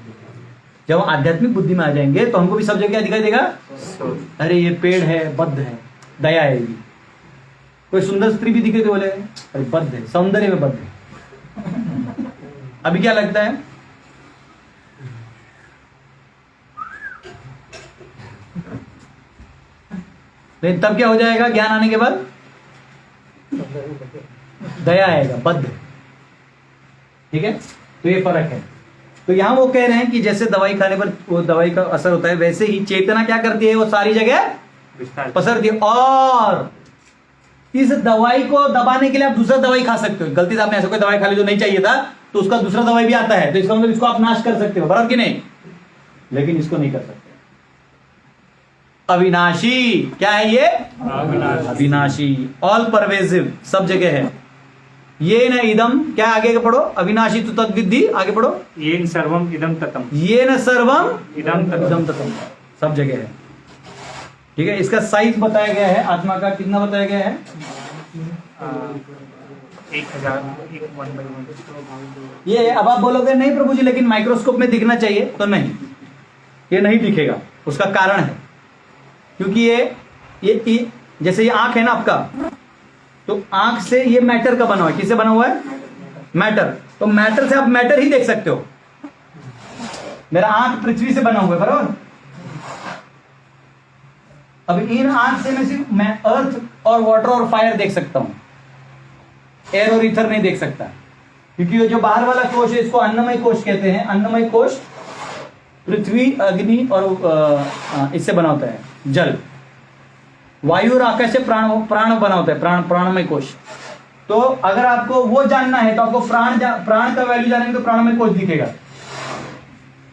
जब हम आध्यात्मिक बुद्धि में आ जाएंगे तो हमको भी सब जगह क्या दिखाई देगा? अरे ये पेड़ है, बद्ध है, दया है। कोई सुंदर स्त्री भी दिखे तो बोले अरे बद्ध है, सौंदर्य में बद्ध है। अभी क्या लगता है? लेकिन तब क्या हो जाएगा ज्ञान आने के बाद? दया आएगा, बद्ध। ठीक है, तो ये फर्क है। तो यहां वो कह रहे हैं कि जैसे दवाई खाने पर वो दवाई का असर होता है, वैसे ही चेतना क्या करती है, वो सारी जगह पसरती है। और इस दवाई को दबाने के लिए आप दूसरा दवाई खा सकते हो। गलती से आपने ऐसा कोई दवाई खा ली जो नहीं चाहिए था, तो उसका दूसरा दवाई भी आता है, तो इसका मतलब इसको आप नाश कर सकते हो, बराबर कि नहीं? लेकिन इसको नहीं कर सकते। अविनाशी क्या है ये? अविनाशी, ऑल परवेसिव, सब जगह है। ये न इदम, क्या आगे पढ़ो, अविनाशी तो तद्विद्धि, आगे पढ़ो। येन सर्वम इदम ततम, ये न सर्वम इदम ततम, ततम, सब जगह है। ठीक है, इसका साइज बताया गया है आत्मा का, कितना बताया गया है? 1000 ये अब आप बोलोगे नहीं प्रभु जी लेकिन माइक्रोस्कोप में दिखना चाहिए, तो नहीं, ये नहीं दिखेगा। उसका कारण है, क्योंकि ये जैसे ये आंख है ना आपका, तो आंख से ये मैटर का बना हुआ है। किससे बना हुआ है? मैटर। तो मैटर से आप मैटर ही देख सकते हो। मेरा आंख पृथ्वी से बना हुआ है, बराबर। अब इन आंख से मैं सिर्फ मैं अर्थ और वाटर और फायर देख सकता हूं, एयर और ईथर नहीं देख सकता, क्योंकि ये जो बाहर वाला कोश है इसको अन्नमय कोश कहते हैं। अन्नमय कोश पृथ्वी, अग्नि और इससे बना होता है, जल, वायु और आकाश से प्राण बना होता है, प्राणमय कोश। तो अगर आपको वो जानना है तो आपको प्राण का वैल्यू जानेंगे तो प्राणमय कोश दिखेगा।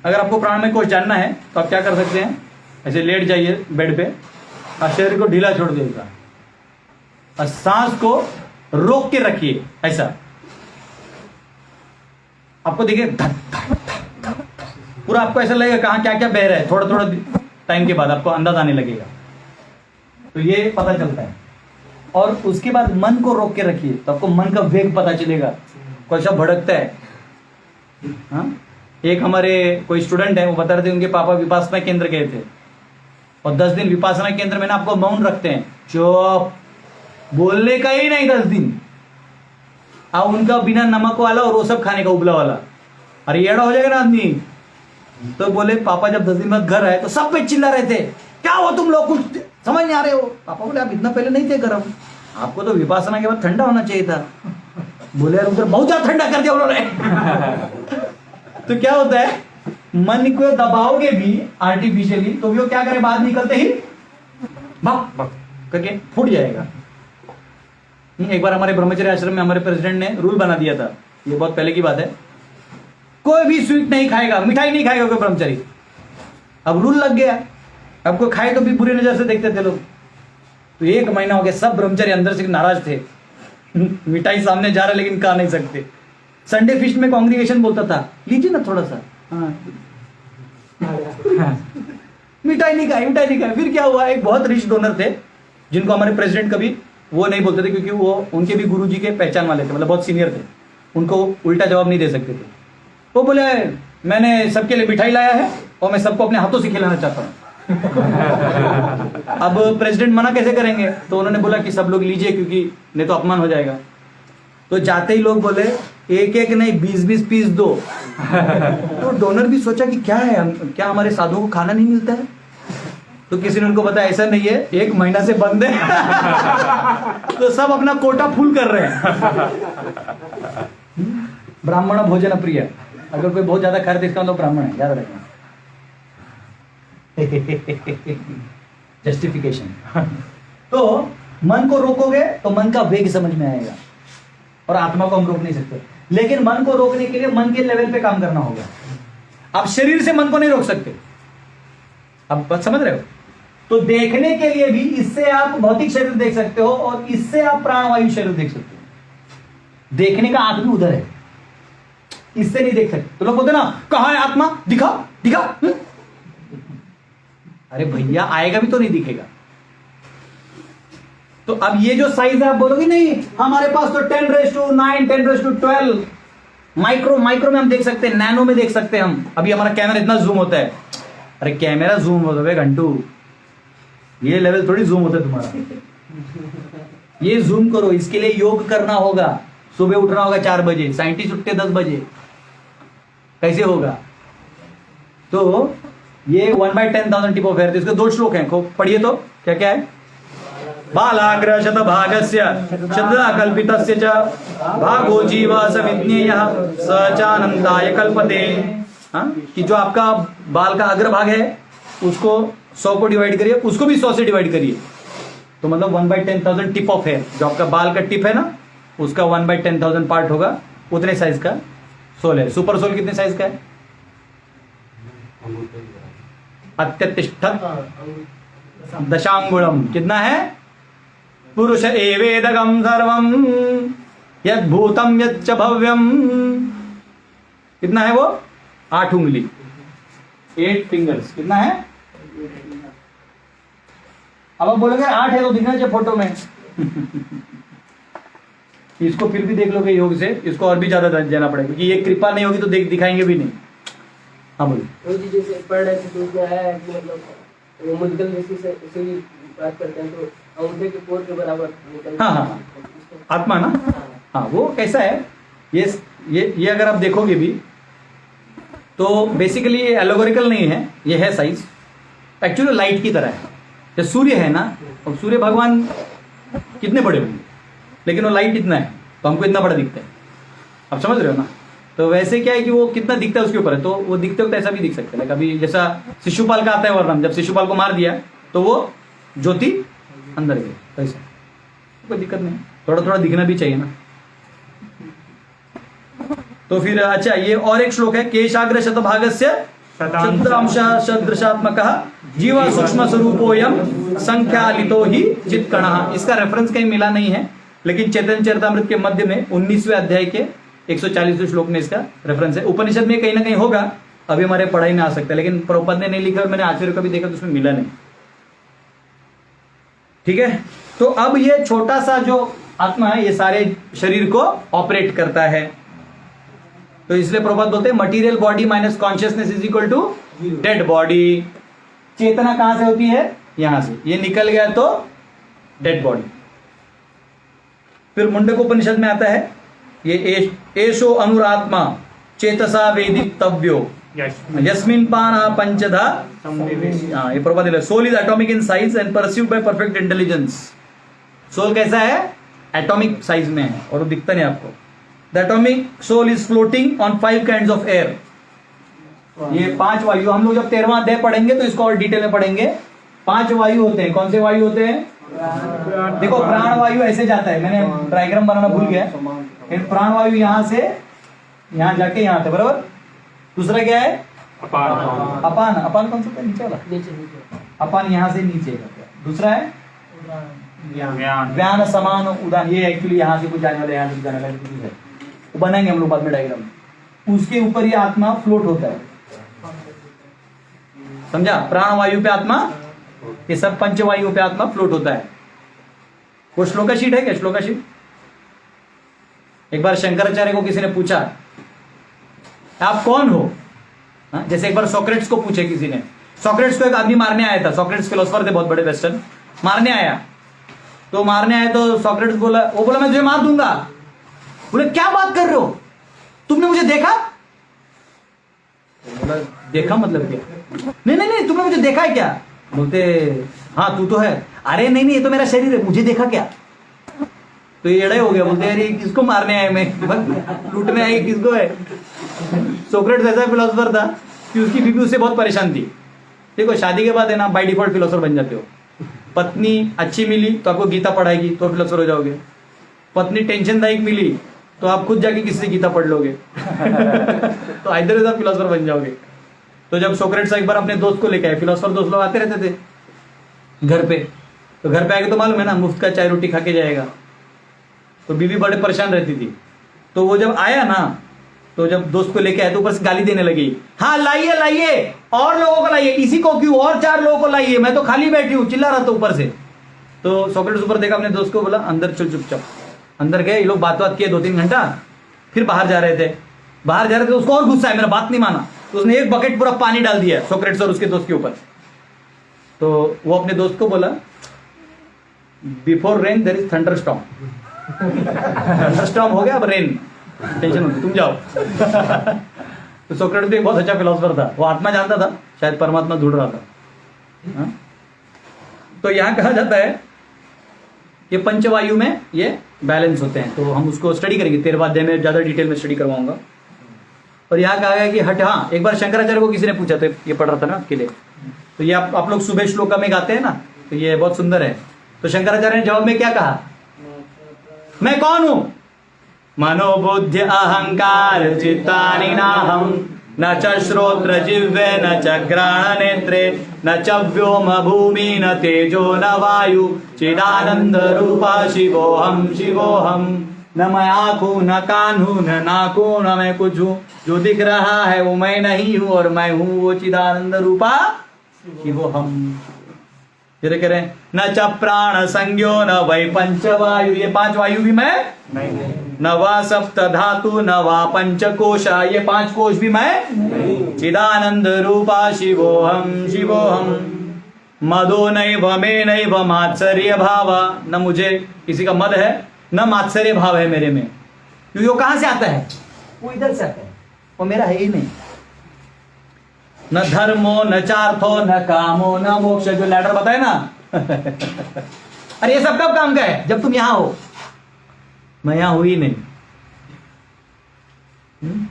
अगर आपको प्राणमय कोश जानना है तो आप क्या कर सकते हैं, ऐसे लेट जाइए बेड पे, और शरीर को ढीला छोड़ देगा और सांस को रोक के रखिए ऐसा। आपको देखिए धक धक धक धक, पूरा आपको ऐसा लगेगा कहाँ क्या क्या बह रहा है। थोड़ा थोड़ा टाइम के बाद आपको अंदाज आने लगेगा, तो ये पता चलता है। और उसके बाद मन को रोक के रखिए तो आपको मन का वेग पता चलेगा, कैसा भड़कता है। हाँ, एक हमारे कोई स्टूडेंट है, वो बता रहे थे उनके पापा विपासना केंद्र गए थे और 10 दिन विपासना केंद्र में ना आपको मौन रखते हैं, चुप, बोलने का ही नहीं 10 दिन। अब उनका बिना नमक वाला और वो सब खाने का उबला वाला, अरे एड़ा हो जाएगा ना आदमी। तो बोले पापा जब 10 दिन बाद घर आए तो सब पे चिल्ला रहे थे, क्या हो तुम लोग, कुछ समझ नहीं आ रहे हो। पापा बोले आप इतना पहले नहीं थे गर्म, आपको तो विपासना के बाद ठंडा होना चाहिए था। बोले यार उधर बहुत ज्यादा ठंडा कर दिया उन्होंने। तो क्या होता है, मन को दबाओगे भी आर्टिफिशियली तो भी वो क्या करे, बाहर निकलते ही भक भक करके फूट जाएगा। एक बार हमारे ब्रह्मचर्य आश्रम में हमारे प्रेसिडेंट ने रूल बना दिया था, ये बहुत पहले की बात है, कोई भी स्वीट नहीं खाएगा, मिठाई नहीं खाएगा कोई ब्रह्मचारी। अब रूल लग गया, अब कोई खाए तो भी बुरी नजर से देखते थे लोग। तो 1 महीना हो गया, सब ब्रह्मचारी अंदर से नाराज थे। मिठाई सामने जा रहा लेकिन खा नहीं सकते। संडे फिस्ट में कांग्रीगेशन बोलता था लीजिए ना थोड़ा सा, हाँ। मिठाई नहीं खाई, मिठाई नहीं खाई। फिर क्या हुआ, एक बहुत रिच डोनर थे जिनको हमारे प्रेसिडेंट कभी वो नहीं बोलते थे, क्योंकि वो उनके भी गुरुजी के पहचान वाले थे, मतलब बहुत सीनियर थे, उनको उल्टा जवाब नहीं दे सकते थे। वो बोले मैंने सबके लिए मिठाई लाया है और मैं सबको अपने हाथों से खिलाना चाहता हूँ। अब प्रेसिडेंट मना कैसे करेंगे, तो उन्होंने बोला कि सब लोग लीजिए क्योंकि नहीं तो अपमान हो जाएगा। तो जाते ही लोग बोले 1-1 नहीं 20-20 पीस दो। तो डोनर भी सोचा कि क्या है, क्या हमारे साधुओं को खाना नहीं मिलता है। तो किसी ने उनको बताया ऐसा नहीं है, 1 महीना से बंद है। तो सब अपना कोटा फुल कर रहे हैं। ब्राह्मण भोजन प्रिय, अगर कोई बहुत ज्यादा खा रहे तो इसका मतलब ब्राह्मण है, याद रखना। जस्टिफिकेशन। तो मन को रोकोगे तो मन का वेग समझ में आएगा, और आत्मा को हम रोक नहीं सकते। लेकिन मन को रोकने के लिए मन के लेवल पे काम करना होगा। आप शरीर से मन को नहीं रोक सकते, आप बात समझ रहे हो। तो देखने के लिए भी इससे आप भौतिक शरीर देख सकते हो और इससे आप प्राणवायु शरीर देख सकते हो। देखने का आदमी उधर है, इससे नहीं देख सकते। तो लोग बोलते ना कहां है आत्मा, दिखा दिखा। अरे भैया आएगा भी तो नहीं दिखेगा। तो अब ये जो साइज है आप बोलोगे नहीं हमारे पास तो 10⁻⁹ 10⁻12 माइक्रो में हम देख सकते हैं, नैनो में देख सकते हैं हम। अभी हमारा कैमरा इतना जूम होता है। अरे कैमरा जूम होता है घंटू, ये लेवल थोड़ी जूम होता है तुम्हारा। ये जूम करो, इसके लिए योग करना होगा, सुबह उठना होगा 4 बजे, साइंटिस्ट उठते 10 बजे, कैसे होगा। तो ये 1/10,000 टिप ऑफ हेयर, इसके 2 श्लोक हैं, पढ़िए तो क्या क्या है। बालाग्र शतभागस्य शतकल्पितस्य च भागो जीव सविज्ञेयः स चानन्दाय कल्पते। हाँ, कि जो आपका बाल का अग्रभाग है उसको 100 को डिवाइड करिए, उसको भी 100 से डिवाइड करिए, तो मतलब 1/10,000 टिप ऑफ हेयर। जो आपका बाल का टिप है ना, उसका 1/10,000 पार्ट होगा, उतने साइज का सोल है। सुपर सोल कितने साइज का है? अत्यतिष्ठत दशांगुलम। कितना है? पुरुष एवेदगम सर्वम यद भूतम यच्च भव्यम। कितना है वो? 8 उंगली, 8 फिंगर्स। कितना है? अब आप बोलोगे 8 है तो दिखना चाहिए फोटो में। इसको फिर भी देख लोगे योग से, इसको और भी ज्यादा देना पड़ेगा, क्योंकि ये कृपा नहीं होगी तो दिखाएंगे भी नहीं। हाँ बोलिए। वो जी जैसे पढ़ रहे थे तो उसमें आया कि मतलब वो मुद्गल जैसी से भी बात करते हैं तो अंगूठे के पोर के बराबर निकल। हाँ, आत्मा ना। हाँ, वो कैसा है, ये अगर आप देखोगे भी तो बेसिकली ये एलोगोरिकल नहीं है, ये है साइज। एक्चुअली लाइट की तरह है। जो सूर्य है ना, और सूर्य भगवान कितने बड़े होंगे, लेकिन वो लाइट इतना है तो हमको इतना बड़ा दिखता है। आप समझ रहे हो ना। तो वैसे क्या है कि वो कितना दिखता है उसके ऊपर है, तो वो दिखते वक्त ऐसा भी दिख सकता है। कभी जैसा शिशुपाल का आता है वर्णन, जब शिशुपाल को मार दिया तो वो ज्योति अंदर गई, ऐसा कोई दिक्कत नहीं, थोड़ा थोड़ा दिखना भी चाहिए ना। तो फिर अच्छा, ये और एक श्लोक है, केशाग्र शतभागस्य शब्दांश सदृशात्मकः जीव सूक्ष्म स्वरूपोयम संख्यालितो ही चित्कणः। इसका रेफरेंस कहीं मिला नहीं है, लेकिन चैतन्य चरितामृत के मध्य में 19वें अध्याय के 140वें श्लोक में इसका रेफरेंस है। उपनिषद में कहीं ना कहीं होगा, अभी हमारे पढ़ाई में आ सकता है, लेकिन प्रभुपाद ने नहीं लिखा और मैंने आचार्य का भी देखा तो उसमें मिला नहीं। ठीक है, तो अब ये छोटा सा जो आत्मा है ये सारे शरीर को ऑपरेट करता है। तो इसलिए प्रभुपाद बोलते हैं material body minus consciousness is equal to dead body. चेतना कहां से होती है? यहां से। ये निकल गया तो डेड बॉडी। फिर मुंडक उपनिषद में आता है ये एशो अनुरात्मा चेतसा वेदितव्यो यस्मिन पाना पंचधा। ये Prabhupada soul is atomic in size and pursued by perfect intelligence. Soul कैसा है? एटॉमिक साइज में है और वो दिखता नहीं आपको। The atomic soul is floating on 5 kinds of air. ये 5 वायु, हम लोग जब 13वां अध्याय पढ़ेंगे तो इसको और डिटेल में पढ़ेंगे। 5 वायु होते हैं। कौन से वायु होते हैं? देखो प्राण वायु ऐसे जाता है, मैंने डायग्राम बनाना भूल गया। प्राण वायु यहां से यहां जाके यहां था, बराबर। दूसरा क्या है? अपान। अपान। अपान कौन सा था? नीचे वाला। नीचे अपान यहां से नीचे का। दूसरा है ज्ञान। व्यान समान उदान। ये एक्चुअली यहां से कुछ जाने वाला, यहां से जाने वाला कुछ है, वो बनाएंगे हम लोग बाद में डायग्राम। उसके ऊपर ये आत्मा फ्लोट होता है, समझा? प्राण वायु पे आत्मा, ये सब पंचवायु पे आत्मा फ्लोट होता है। वो श्लोका शीट है क्या? श्लोका शीट। एक बार शंकराचार्य को किसी ने पूछा आप कौन हो? जैसे एक बार सोक्रेट्स को पूछे किसी ने। सोक्रेट्स को एक आदमी मारने आया था। सोक्रेट्स फिलोसफर थे बहुत बड़े वेस्टर्न। मारने आया तो सोक्रेट्स बोला, वो बोला मैं तुझे मार दूंगा। बोले क्या बात कर रहे हो, तुमने मुझे देखा? बोला देखा मतलब क्या? नहीं तुमने मुझे देखा है क्या? बोलते हाँ तू तो है। अरे नहीं ये तो मेरा शरीर है, मुझे देखा क्या? तो ये एड़े हो गया। बोलते अरे किसको मारने आए, मैं लूटने आई किसको है? सोक्रेट्स ऐसा फिलोसफर था कि उसकी बीवी उससे बहुत परेशान थी। देखो शादी के बाद है ना बाय डिफॉल्ट फिलोसफर बन जाते हो। पत्नी अच्छी मिली तो आपको गीता पढ़ाएगी तो फिलोसफर हो जाओगे। पत्नी टेंशनदायक मिली तो आप खुद जाके किसी से गीता पढ़ लोगे तो इधर उधर फिलोसफर बन जाओगे। तो जब सोक्रेट्स एक बार अपने दोस्त को लेके आए, फिलोसफर दोस्त लोग आते रहते थे घर पे, तो घर पे आके तो मालूम है ना मुफ्त का चाय रोटी खा के जाएगा। तो बीवी बड़े परेशान रहती थी। तो वो जब आया ना, तो जब दोस्त को लेके आए तो ऊपर से गाली देने लगी। हाँ लाइए और लोगों को लाइए, इसी को क्यों, और 4 लोगों को लाइए, मैं तो खाली बैठी हूँ, चिल्ला रहा था ऊपर से। तो सोक्रेट्स ऊपर देखा अपने दोस्त को, बोला अंदर चल चुपचाप। अंदर गए, ये लोग बात किए 2-3 घंटा। फिर बाहर जा रहे थे तो उसको और गुस्सा है, मेरा बात नहीं माना। तो उसने एक बकेट पूरा पानी डाल दिया सोक्रेट्स और उसके दोस्त के ऊपर। तो वो अपने दोस्त को बोला before rain there is thunder storm. Thunder storm हो गया, अब रेन, टेंशन होती, तुम जाओ। तो सोक्रेट्स भी एक बहुत अच्छा फिलोसफर था। वो आत्मा जानता था, शायद परमात्मा ढूंढ रहा था। हाँ? तो यहां कहा जाता है ये पंचवायु में ये बैलेंस होते हैं। तो हम उसको स्टडी करेंगे 13वां अध्याय में, ज्यादा डिटेल में स्टडी करवाऊंगा। और यहाँ कहा गया कि हाँ एक बार शंकराचार्य को किसी ने पूछा, तो ये पढ़ रहा था ना आपके लिए। तो ये आप लोग सुबह श्लोका में गाते हैं ना, तो ये बहुत सुंदर है। तो शंकराचार्य ने जवाब में क्या कहा? मैं कौन हूं? मनोबुद्धि अहंकार चित्तानि नाहं, न च श्रोत्र जिह्वे न च घ्राण नेत्रे न च व्योम भूमि न तेजो न वायु चिदानंद रूपा शिवोहम शिवोहम। न मैं आँख हूं, न कान हूं, न नाक हूं, न मैं कुछ हूं। जो दिख रहा है वो मैं नहीं हूं और मैं हूं वो चिदानंद रूपा शिवोहम। कह रहे न च प्राण संज्ञो न वै पंचवायु, ये 5 वायु भी मैं नहीं। न वा सप्त धातु न वा पंचकोशा, ये 5 कोश भी मैं नहीं। चिदानंद रूपा शिवोहम शिवोहम। मदो नैव मे नैव मात्सर्य भाव, न मुझे किसी का मद है न मात्सर्य भाव है मेरे में। क्योंकि वो कहां से आता है? वो इधर से आता है, वो मेरा है ही नहीं। न धर्मो न चार्थो न कामो न मोक्ष, जो लैडर बताए ना अरे ये सब कब काम का है? जब तुम यहां हो। मैं यहां हूं ही नहीं।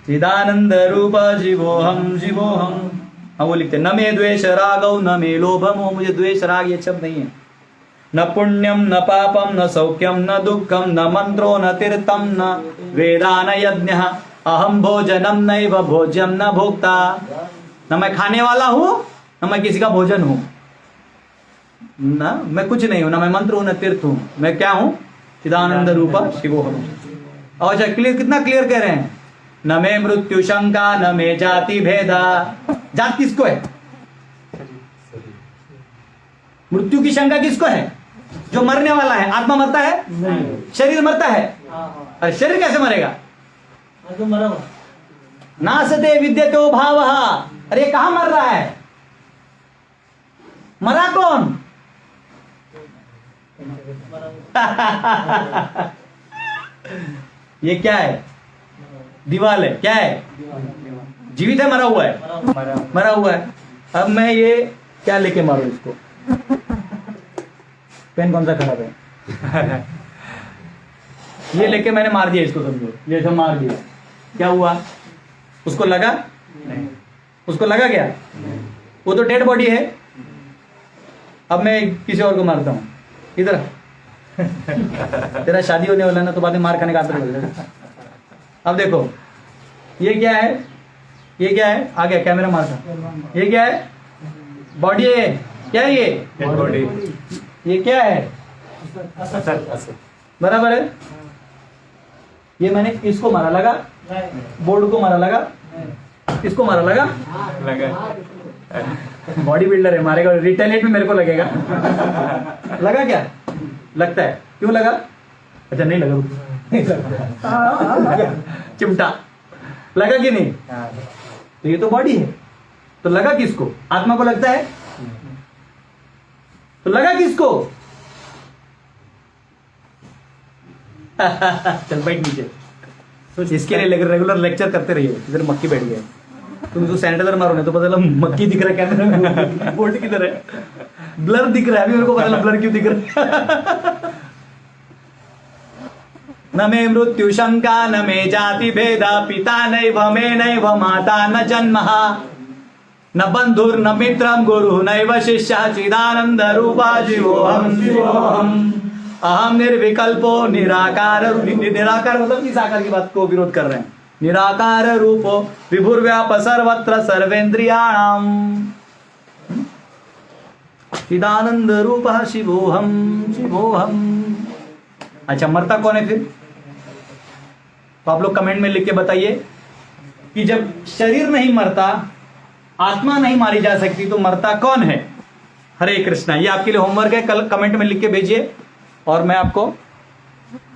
चिदानंद रूप शिवोहम शिवोहम। हाँ वो लिखते न मे द्वेष रागौ न मे लोभम, हो मुझे द्वेष राग ये शब्द नहीं है। न पुण्यम न पापम न सौख्यम न दुःखम न मंत्रो न तीर्थम न वेदा न यज्ञ। अहम भोजनम नैव भोज्यम न भोक्ता। ना मैं खाने वाला हूं, ना मैं किसी का भोजन हूं, ना मैं कुछ नहीं हूं, ना मैं मंत्र हूं, ना तीर्थ हूं। मैं क्या हूं? चिदानंद रूपा शिवोहम। और अच्छा क्लियर, कितना क्लियर कह रहे हैं? न मे मृत्यु शंका, न मे जाति भेदा। जात किसको है? मृत्यु की शंका किसको है? जो मरने वाला है। आत्मा मरता है? नहीं। शरीर मरता है? अरे शरीर कैसे मरेगा? जो मरा हुआ नासते विद्यतो भावः। अरे कहां मर रहा है? मरा कौन? ये क्या है? दीवाल है। क्या है? जीवित है, मरा हुआ है? मरा हुआ है। अब मैं ये क्या लेके मारूं इसको? पेन कौन सा खराब है? ये लेके मैंने मार दिया इसको, समझो। ये सब मार दिया, क्या हुआ? उसको लगा? नहीं। उसको लगा क्या? वो तो डेड बॉडी है। अब मैं किसी और को मारता हूं, इधर तेरा शादी होने वाला ना, तो बाद में मार खाने का आदत हो जाएगा। अब देखो ये क्या है? ये क्या है? आ गया कैमरा मारता। ये क्या है? बॉडी है। क्या है ये? बॉडी। ये क्या है? बराबर है। ये मैंने इसको मारा, लगा? बोर्ड को मारा, लगा? इसको मारा, लगा? बॉडी बिल्डर है, मारेगा। रिटेलिएट में मेरे को लगेगा। लगा क्या? लगता है। क्यों लगा? अच्छा नहीं लगा, लगा। चिमटा लगा कि नहीं? तो ये तो बॉडी है, तो लगा किसको? आत्मा को लगता है? तो लगा किसको? चल बैठ नीचे। तो इसके लिए रेगुलर लेक्चर करते रहिए। इधर मक्खी बैठ गया, तुम इसको सैनिटाइजर मारो, नहीं तो पता चला मक्खी दिख रहा है कैमरे में, बोर्ड की तरह ब्लर दिख रहा है। अभी मेरे को पता चला ब्लर क्यों दिख रहा है। न मे मृत्यु शंका, न मे जाति भेदा, पिता नैव मे नैव माता न जन्मः, न बंधुर न मित्रम गुरु नैव शिष्यः, चिदानंद रूपा शिवोहम। अहम निर्विकल्पो निराकार। निराकार मतलब किस आकार की बात को विरोध कर रहे हैं? निराकार रूपो विभुर्व्याप सर्वत्र सर्वेन्द्रियाणाम, चिदानंद रूपः शिवोहम शिवोहम। अच्छा मरता कौन है फिर? तो आप लोग कमेंट में लिख के बताइए कि जब शरीर नहीं मरता, आत्मा नहीं मारी जा सकती, तो मरता कौन है? हरे कृष्णा। ये आपके लिए होमवर्क है, कल कमेंट में लिख के भेजिए। और मैं आपको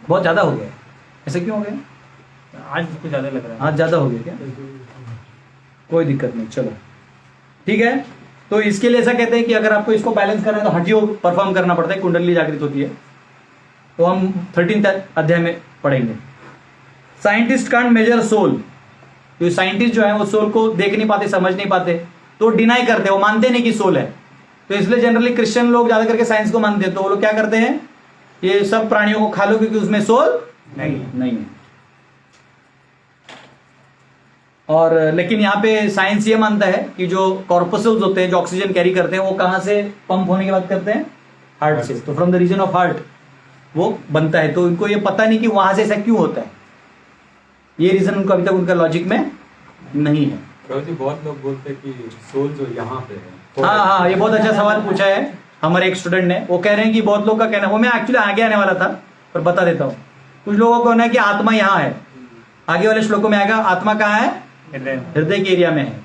बहुत ज्यादा हो गया, ऐसे क्यों हो गया? आज कुछ ज्यादा लग रहा है। आज ज्यादा हो गया क्या? कोई दिक्कत नहीं, चलो ठीक है। तो इसके लिए ऐसा कहते हैं कि अगर आपको इसको बैलेंस करना है तो हठ योग परफॉर्म करना पड़ता है, कुंडली जागृत होती है। तो हम 13 अध्याय में पढ़ेंगे। Scientist can't measure soul. तो साइंटिस्ट जो है वो सोल को देख नहीं पाते, समझ नहीं पाते, तो डिनाई करते हैं, वो मानते नहीं कि सोल है। तो इसलिए जनरली क्रिश्चियन लोग ज्यादा करके साइंस को मानते हैं। तो वो लोग क्या करते हैं, ये सब प्राणियों को खा लो क्योंकि उसमें सोल नहीं है। और लेकिन यहाँ पे साइंस ये मानता है कि जो कॉर्पसल्स होते हैं, जो ऑक्सीजन कैरी करते हैं, वो कहां से पंप होने की बात करते हैं? हार्ट से। तो from the region of heart वो बनता है। तो उनको ये पता नहीं कि वहां से ऐसा क्यों होता है। ये रीजन उनको अभी तक उनका लॉजिक में नहीं है। बहुत लोग बोलते हैं कि सोल जो यहाँ पे है। हाँ, ये बहुत अच्छा सवाल पूछा है हमारे एक स्टूडेंट ने। वो कह रहे हैं कि बहुत लोग का कहना, वो मैं एक्चुअली आगे आने वाला था पर बता देता हूँ। कुछ लोगों को कहना है कि आत्मा यहाँ है, आगे वाले श्लोकों में आएगा आत्मा कहाँ है? हृदय के एरिया में है।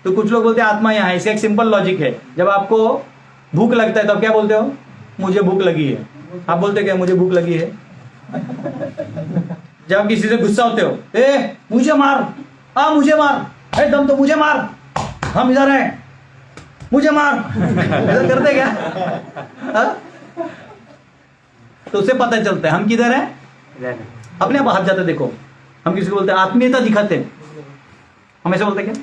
तो कुछ लोग बोलते हैं आत्मा यहाँ है। इसका एक सिंपल लॉजिक है, जब आपको भूख लगता है तो आप क्या बोलते हो? मुझे भूख लगी है। आप बोलते क्या? मुझे भूख लगी है। जब आप किसी से गुस्सा होते हो, ए मुझे मार, मुझे मार, ए दम तो मुझे मार, हम इधर हैं, मुझे मार, ऐसा करते क्या? तो उससे पता चलता है हम किधर हैं। अपने आप हाथ जाते देखो। हम किसी को बोलते हैं आत्मीयता दिखाते हैं, हम ऐसे बोलते क्या?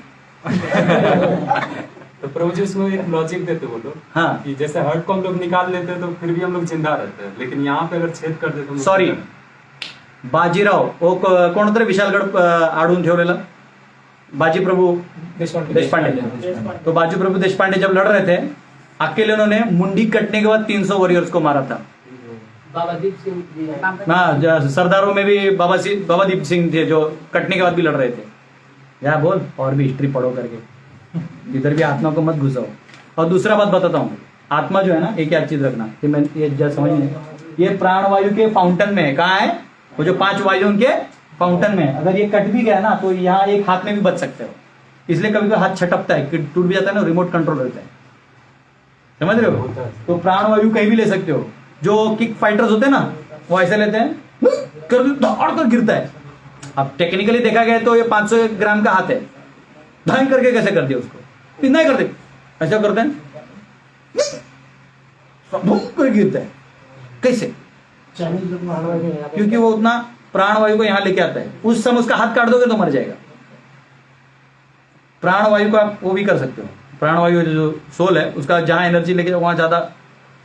तो प्रभु जी उसमें एक लॉजिक देते वो लोग, हाँ, कि जैसे हार्ट को हम लोग निकाल लेते हैं तो फिर भी हम लोग जिंदा रहते हैं, लेकिन यहाँ पे अगर छेद कर देते हैं। सॉरी, बाजीराव वो कोण होतं रे विशालगड आडून ठेवलेला? बाजी प्रभु देशपांडे। तो बाजी प्रभु देशपांडे जब लड़ रहे थे अकेले, उन्होंने मुंडी कटने के बाद 300 वॉरियर्स को मारा था। बाबा दीप सिंह जी हैं। हाँ, सरदारों में भी बाबा दीप सिंह थे जो कटने के बाद भी लड़ रहे थे। या बोल, और भी हिस्ट्री पढ़ो करके। इधर भी आत्मा को मत घुसाओ। और दूसरा बात बताता हूँ, आत्मा जो है ना, एक याद चीज रखना कि मैं ये समझ नहीं, ये प्राणवायु के फाउंटेन में है। कहाँ है वो जो 5 वायु उनके फाउंटेन में है। अगर ये कट भी गया ना तो यहाँ एक हाथ में भी बच सकते हो। इसलिए कभी कभी हाथ छटकता है कि टूट भी जाता है ना, रिमोट कंट्रोल रहता है, समझ रहे हो। तो प्राणवायु कहीं भी ले सकते हो। जो किक फाइटर्स होते हैं ना, वो ऐसे लेते हैं, कर दौड़ कर गिरता है। अब टेक्निकली देखा गया तो ये 500 ग्राम का हाथ है, धाई करके कैसे कर दिया उसको, इतना ही कर दे, ऐसा करते हैं, कर गिरता है कैसे, क्योंकि वो उतना प्राणवायु को यहां लेके आता है। उस समय उसका हाथ काट दोगे तो मर जाएगा। प्राणवायु को आप वो भी कर सकते हो, प्राणवायु जो सोल है उसका जहां एनर्जी लेके वहां ज्यादा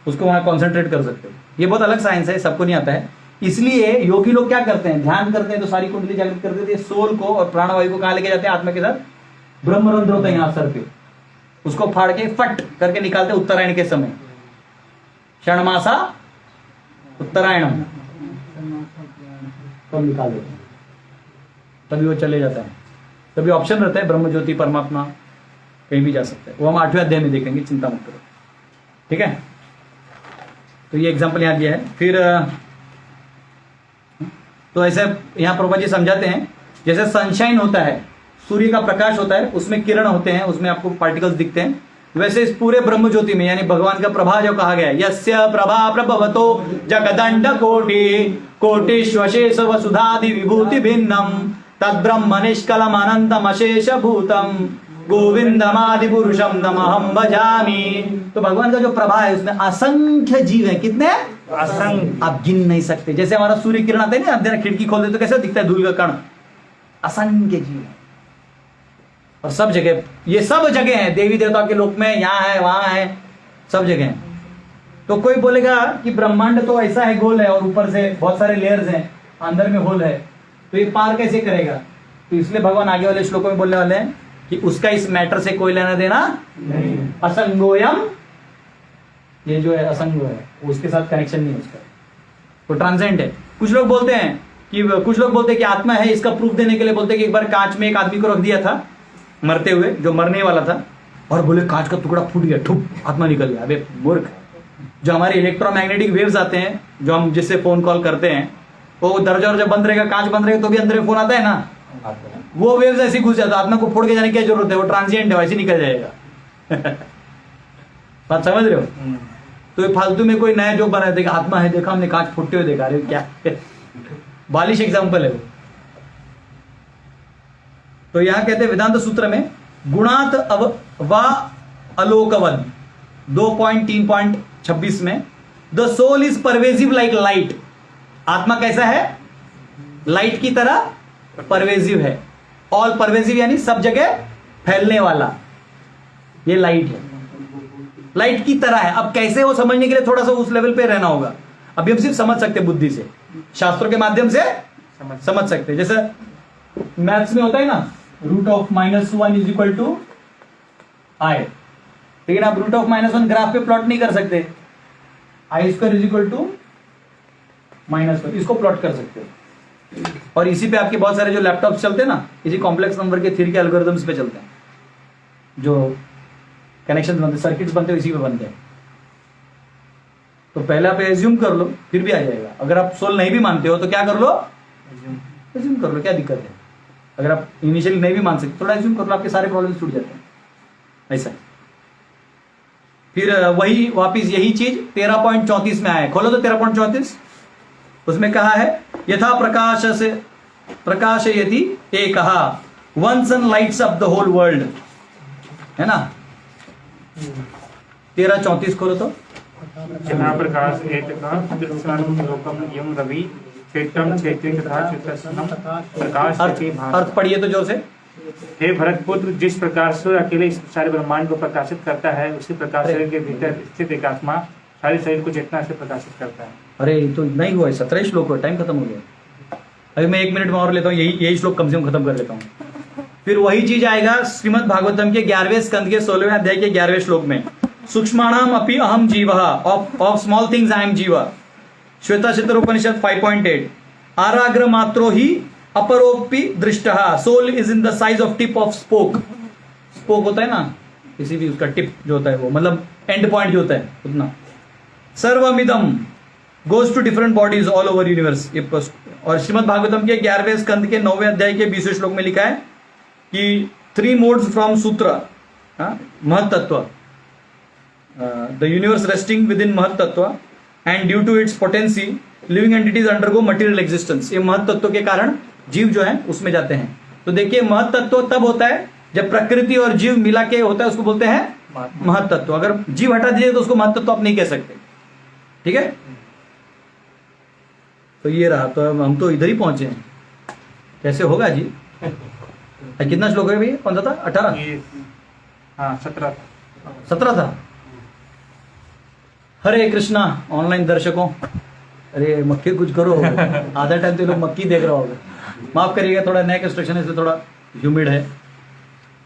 उसको वहां कॉन्सेंट्रेट कर सकते हो। ये बहुत अलग साइंस है, सबको नहीं आता है। इसलिए योगी लोग क्या करते हैं, ध्यान करते हैं तो सारी कुंडली जागृत कर देते हैं, सोल को और प्राणवायु को कहां लेके जाते हैं, आत्मा के साथ ब्रह्मरंध्र होता है यहाँ सर पे, उसको फाड़ के फट करके निकालते हैं उत्तरायण के समय, क्षणमासा उत्तरायणम, तो निकाल देते हैं, तभी वो चले जाता है। तभी ऑप्शन रहता है ब्रह्म ज्योति परमात्मा कहीं भी जा सकता है। वो हम 8वें अध्याय में देखेंगे, चिंता मत करो, ठीक है। तो ये एग्जाम्पल यहाँ दिया है। फिर तो ऐसे यहाँ प्रभा जी समझाते हैं, जैसे सनशाइन होता है, सूर्य का प्रकाश होता है, उसमें किरण होते हैं, उसमें आपको पार्टिकल्स दिखते हैं, वैसे इस पूरे ब्रह्म ज्योति में यानी भगवान का प्रभा जो कहा गया है, यस्य प्रभा प्रभवतो जगदंड कोटिष्वशेष वसुधादि विभूति भिन्नम तद्ब्रह्म निष्कलम अनंतम अशेष भूतम गोविंदमादि पुरुषम तमहम भजामि। तो भगवान का जो प्रभा है उसमें असंख्य जीव है। कितने? असंख्य, आप गिन नहीं सकते। जैसे हमारा सूर्य किरण आता है ना, अंधेरा खिड़की खोल दे तो कैसे दिखता है, धूल का कण, असंख्य जीव है। और सब जगह, ये सब जगह है, देवी देवता के लोक में, यहाँ है वहां है, सब जगह है। तो कोई बोलेगा कि ब्रह्मांड तो ऐसा है, गोल है और ऊपर से बहुत सारे लेयर्स हैं, अंदर में होल है, तो ये पार कैसे करेगा। तो इसलिए भगवान आगे वाले श्लोकों में बोलने वाले हैं कि उसका इस मैटर से कोई लेना देना नहीं, असंगोयम, ये जो है असंग है, उसके साथ कनेक्शन नहीं है उसका, तो ट्रांसेंड है। कुछ लोग बोलते हैं कि आत्मा है, इसका प्रूफ देने के लिए बोलते हैं कि एक बार कांच में एक आदमी को रख दिया था मरते हुए, जो मरने वाला था, और बोले कांच का टुकड़ा फूट गया, ठुप, आत्मा निकल गया। अबे मूर्ख, जो हमारे इलेक्ट्रोमैग्नेटिक वेव्स आते हैं, जो हम जिससे फोन कॉल करते हैं, वो दरवाजा जब बंद रहेगा, कांच बंद रहेगा तो भी अंदर में फोन आता है ना, वो वेव्स ऐसी घुस जाता है, आत्मा को फोड़ के जाने की क्या जरूरत है, वो ट्रांसिएंट है, वैसे निकल जाएगा। बात समझ रहे हो। तो ये फालतू में कोई नया जो बना देगा, आत्मा है, देखा हमने कांच फूटते हुए देखा, अरे क्या बालिश एग्जाम्पल है वो। तो यहां कहते हैं वेदांत सूत्र में गुणात वा अलोकवन 2.3.26 में, the soul is pervasive like light. आत्मा कैसा है, लाइट की तरह परवेजिव है। ऑल परवेजिव यानी सब जगह फैलने वाला, ये लाइट है, लाइट की तरह है। अब कैसे वो समझने के लिए थोड़ा सा उस लेवल पे रहना होगा। अभी हम सिर्फ समझ सकते बुद्धि से, शास्त्रों के माध्यम से समझ सकते। जैसे मैथ्स में होता है ना, root of -1 is equal to I, लेकिन आप रूट ऑफ -1 ग्राफ पे प्लॉट नहीं कर सकते। I² इज इक्वल टू -1, इसको प्लॉट कर सकते हो। और इसी पे आपके बहुत सारे जो लैपटॉप चलते हैं ना, इसी कॉम्प्लेक्स नंबर के थ्योरी के एल्गोरिथम्स पे चलते हैं, जो कनेक्शन बनते, सर्किट्स बनते हैं, इसी पे बनते हैं। तो पहले आप एज्यूम कर लो, फिर भी आ जाएगा। अगर आप सोल नहीं भी मानते हो तो क्या कर लो, एज्यूम कर लो, क्या दिक्कत है। अगर आप इनिशियली नहीं भी मान सकते, थोड़ा एज्यूम कर लो, आपके सारे प्रॉब्लम छूट जाते हैं। ऐसा फिर वही वापिस यही चीज 13.34 में आया। खोलो तो 13.34, उसमें कहा है यथा प्रकाशयति एकः one sun lights up the whole world, है ना। 13:34 खोलो तो। यथा प्रकाश एकः लोकम यम रवि क्षेत्रम क्षेत्रे तथा चित्तस्नम प्रकाश। अर्थ पढ़िए तो जोर से। हे भरतपुत्र, जिस प्रकार से अकेले इस सारे ब्रह्मांड को प्रकाशित करता है, उसी प्रकार शरीर के भीतर स्थित एक आत्मा सारे शरीर को चेतना से प्रकाशित करता है। अरे तो नहीं हुआ, 17 श्लोक हुआ, टाइम खत्म हो गया। अभी मैं 1 मिनट में और लेता हूँ, यही श्लोक कम से कम खत्म कर लेता हूँ। फिर वही चीज आएगा श्रीमद् भागवतम के 11वें स्कंद के 16वें अध्याय के 11वें श्लोक में, सूक्ष्माणाम अपि अहम जीवः, of small things I am जीव। श्वेताक्षर उपनिषद 5.8, आराग्र मात्रो ही अपरोपि दृष्टः, soul is in the size of tip of spoke. Spoke होता है ना, किसी भी उसका टिप जो होता है वो, मतलब एंड पॉइंट जो होता है उतना। सर्वमिदम goes to different bodies all over universe. और श्रीमद् भागवतम के 11वें स्कंद के 9वें अध्याय के 20वें श्लोक में लिखा है कि 3 मोड्स फ्रॉम सूत्र महत तत्व, the universe resting within महत तत्व and due to its potency living entities undergo material existence. ये महत तत्व के कारण जीव जो है उसमें जाते हैं। तो देखिए महत तत्व तब होता है जब प्रकृति और जीव मिला के होता है, उसको बोलते हैं महत तत्व। अगर जीव हटा दीजिए तो उसको महत तत्व आप नहीं कह सकते, ठीक है। तो ये रहा, तो हम तो इधर ही पहुंचे हैं, कैसे होगा जी। कितना श्लोक है भैया, कौन सा था? 18? हाँ 17 17 था। हरे कृष्णा ऑनलाइन दर्शकों, अरे मक्खी कुछ करो, आधा टाइम तो लोग मक्खी देख रहा होगा, माफ करिएगा, थोड़ा नया कंस्ट्रक्शन है इसलिए थोड़ा ह्यूमिड है।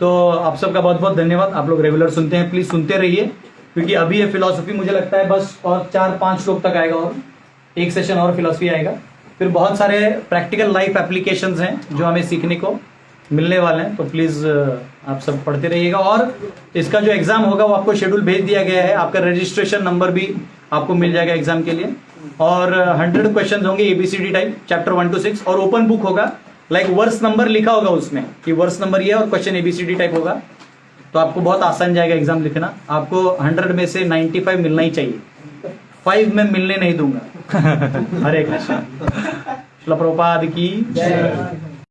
तो आप सबका बहुत बहुत धन्यवाद, आप लोग रेगुलर सुनते हैं, प्लीज सुनते रहिए, क्योंकि अभी ये फिलॉसफी मुझे लगता है बस और 4-5 श्लोक तक आएगा और एक सेशन और फिलॉसफी आएगा, फिर बहुत सारे प्रैक्टिकल लाइफ एप्लीकेशंस हैं जो हमें सीखने को मिलने वाले हैं। तो प्लीज आप सब पढ़ते रहिएगा। और इसका जो एग्जाम होगा वो आपको शेड्यूल भेज दिया गया है, आपका रजिस्ट्रेशन नंबर भी आपको मिल जाएगा एग्जाम के लिए। और 100 क्वेश्चन होंगे ABCD टाइप, चैप्टर 1 to 6, और ओपन बुक होगा, लाइक वर्स नंबर लिखा होगा उसमें कि वर्स नंबर ये और क्वेश्चन ABCD टाइप होगा। तो आपको बहुत आसान जाएगा एग्जाम लिखना। आपको 100 में से 95 मिलना ही चाहिए, 5 में मिलने नहीं दूंगा। हरे कृष्ण। श्रील प्रभुपाद की जय।